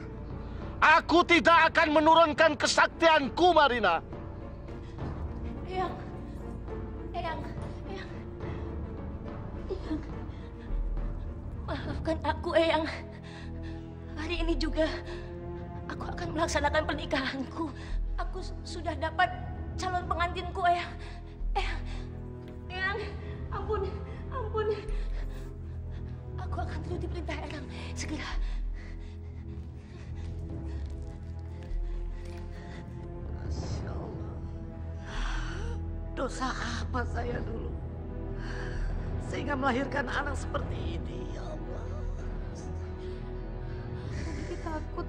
Aku tidak akan menurunkan kesaktianku, Marina. Eyang. Maafkan aku, Eyang. Hari ini juga aku akan melaksanakan pernikahanku. Aku sudah dapat calon pengantinku, Eyang. Eyang, ampun. Aku akan turuti perintah Eyang segera. Masya Allah. Dosa apa saya dulu sehingga melahirkan anak seperti ini, ya Allah. Bibi takut.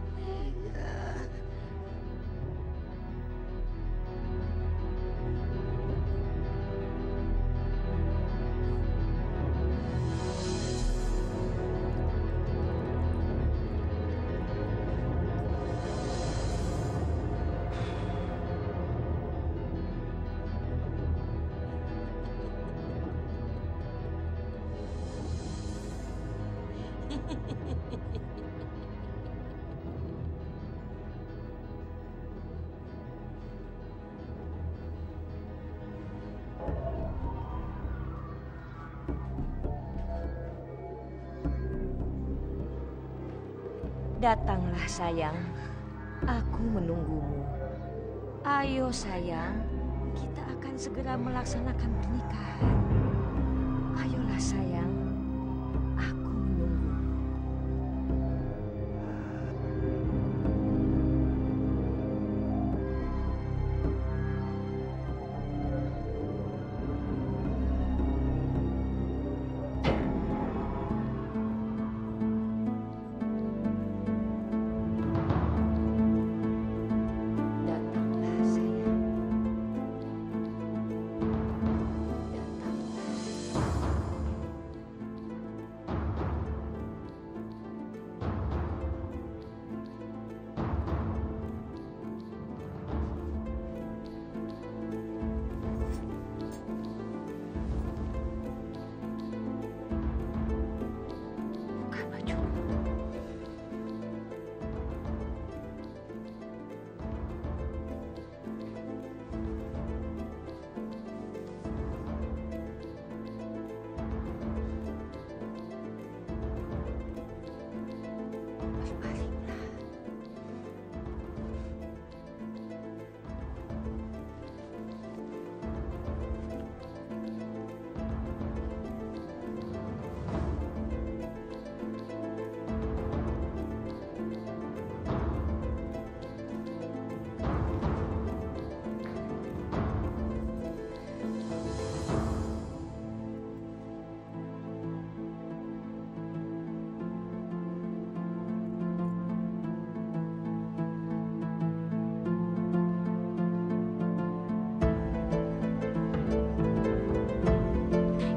Datanglah sayang, aku menunggumu. Ayo sayang, kita akan segera melaksanakan pernikahan. Ayolah sayang, aku menunggu.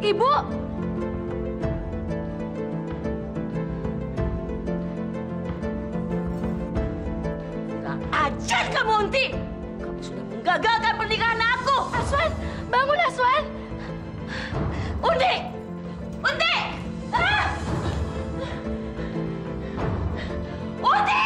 Ibu! Gak ajar kamu, Unti! Kamu sudah menggagalkan pernikahan aku! Aswan! Bangun, Aswan! Unti! Unti! Ah! Unti!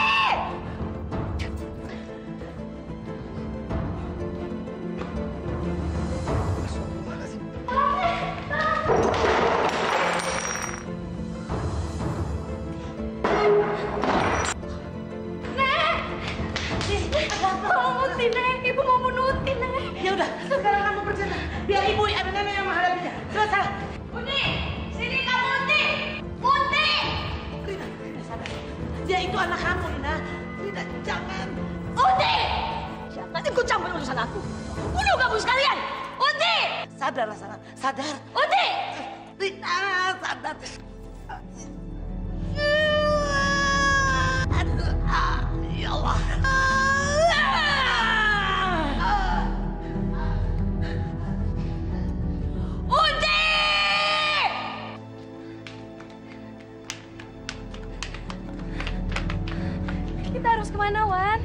Tolong Unti, Nek. Ibu mau bunuh Unti, Nek. Ya udah, sekarang kamu berjalan. Biar ibu ada nenek yang menghadapinya. Selesai. Unti, sini kamu Unti. Unti. Rina, sadar. Dia itu anak kamu, Rina. Rina, jangan. Unti! Jangan ikut campur urusan aku. Bunuh kamu sekalian! Unti! Sadarlah, sadar. Unti! Rina, sadar. Ya Allah. Unti! Kita harus kemana, Wan?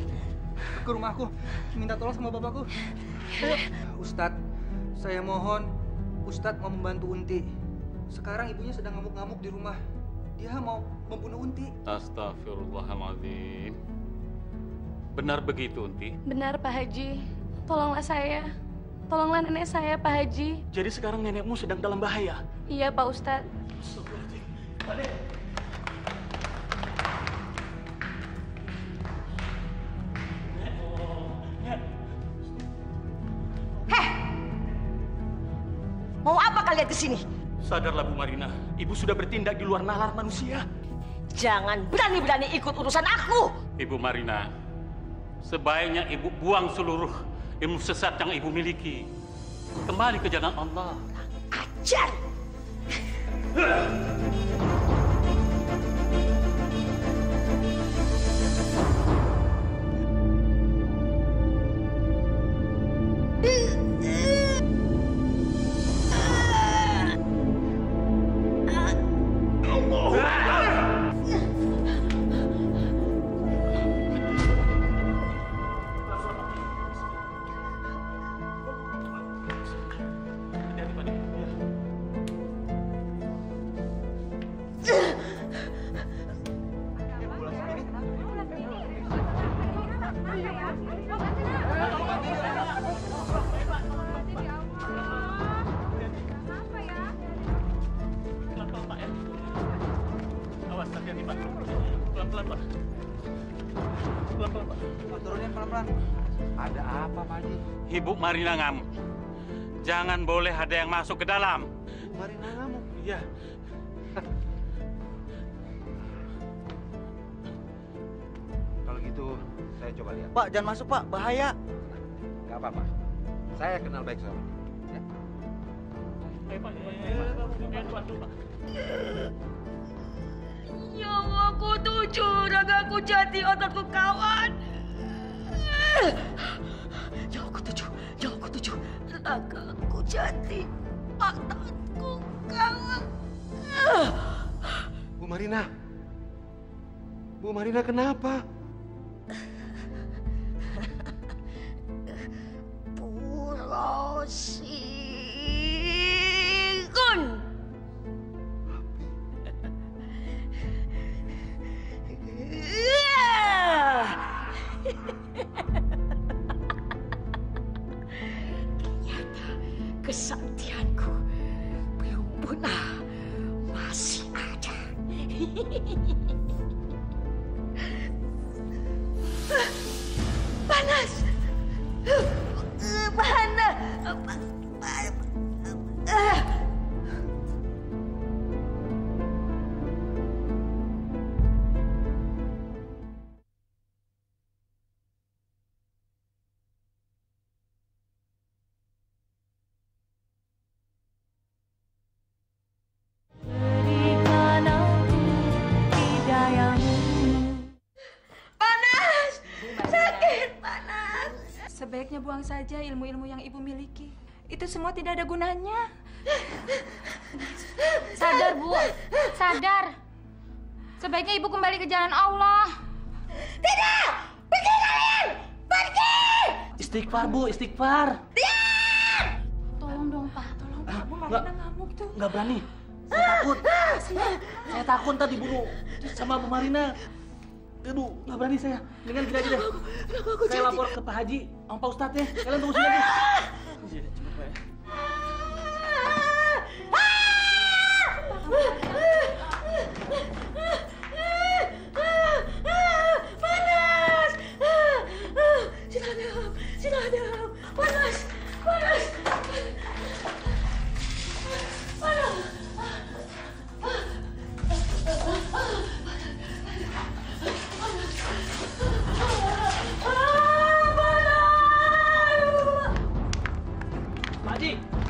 Ke rumahku, minta tolong sama bapakku. Ustadz, saya mohon, Ustadz mau membantu Unti. Sekarang ibunya sedang ngamuk-ngamuk di rumah. Dia mau membunuh Unti. Astagfirullahaladzim. Benar begitu, Unti? Benar, Pak Haji. Tolonglah saya. Tolonglah nenek saya, Pak Haji. Jadi sekarang nenekmu sedang dalam bahaya? Iya, Pak Ustadz. Mau apa kalian kesini? Sadarlah Bu Marina, Ibu sudah bertindak di luar nalar manusia. Jangan berani-berani ikut urusan aku. Ibu Marina, sebaiknya Ibu buang seluruh ilmu sesat yang Ibu miliki. Kembali ke jalan Allah. Ajar! Ada apa, Pak Haji? Ibu Marina ngamuk. Jangan boleh ada yang masuk ke dalam. Marina ngamuk? Iya. Kalau gitu, saya coba lihat. Pak, jangan masuk, Pak. Bahaya. Gak apa-apa. Saya kenal baik sama dia. Nyawaku tujuh, ragaku jati, otakku kawan. Nyawaku tujuh, ragaku jati, otakku kawan. Bu Marina. Bu Marina kenapa? Purosikun. Ternyata kesaktianku belum punah, masih ada. Panas. Panas. Panas! Sakit, panas! Sebaiknya buang saja ilmu-ilmu yang ibu miliki. Itu semua tidak ada gunanya. Sadar, Bu. Sadar. Sebaiknya Ibu kembali ke jalan Allah. Tidak! Pergi kalian! Pergi! Istighfar, Bu, istighfar. Diam! Tolong dong, Pak. Tolong, Pak. Bu Marina ngamuk tuh. Nggak berani. Saya takut. Saya takut tadi dibunuh sama Bu Marina. Aduh, nggak berani saya. Dengan gini aja deh. Saya lapor ke Pak Haji, sama Pak Ustadz ya. Kalian tunggu sini aja. Cepet, Pak ya. Panas! Sinadam! Panas! Panas! Panas!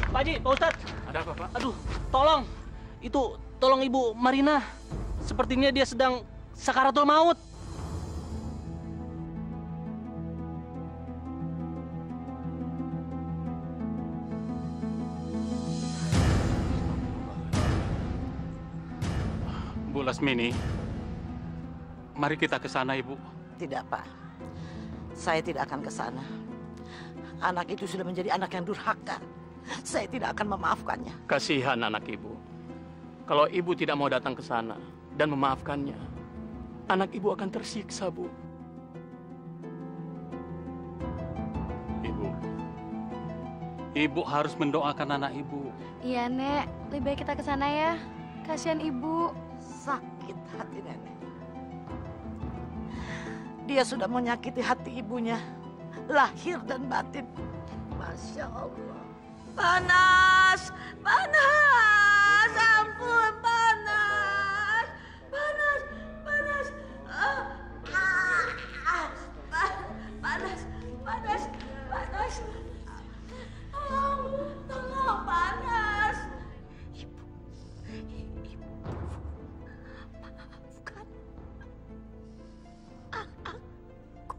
Pak Haji, Pak Ustadz. Ada apa, Pak? Aduh, tolong Ibu Marina. Sepertinya dia sedang sakaratul maut. Bu Lasmini, mari kita ke sana, Ibu. Tidak, Pak. Saya tidak akan ke sana. Anak itu sudah menjadi anak yang durhaka. Saya tidak akan memaafkannya. Kasihan anak ibu. Kalau ibu tidak mau datang ke sana dan memaafkannya, anak ibu akan tersiksa, Bu. Ibu harus mendoakan anak ibu. Iya, Nek. Lebih baik kita ke sana ya. Kasihan ibu. Sakit hati nenek. Dia sudah menyakiti hati ibunya, lahir dan batin. Masya Allah. Panas, panas, ampun, panas, panas, panas, panas, panas, panas. Tolong, panas. Ibu, maafkan aku,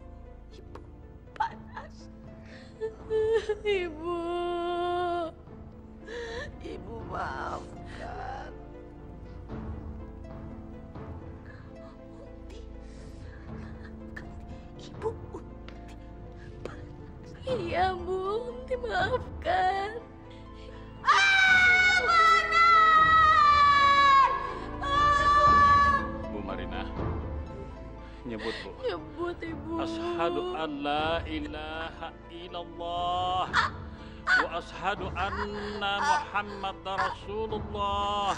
ibu panas. Ibu maafkan. Unti, Ibu Unti. Iya, Bu, Unti maafkan. Bu Marina, nyebut, Bu. Nyebut, Ibu. Asyhadu an la ilaha illallah wa asyhadu anna Muhammad Rasulullah.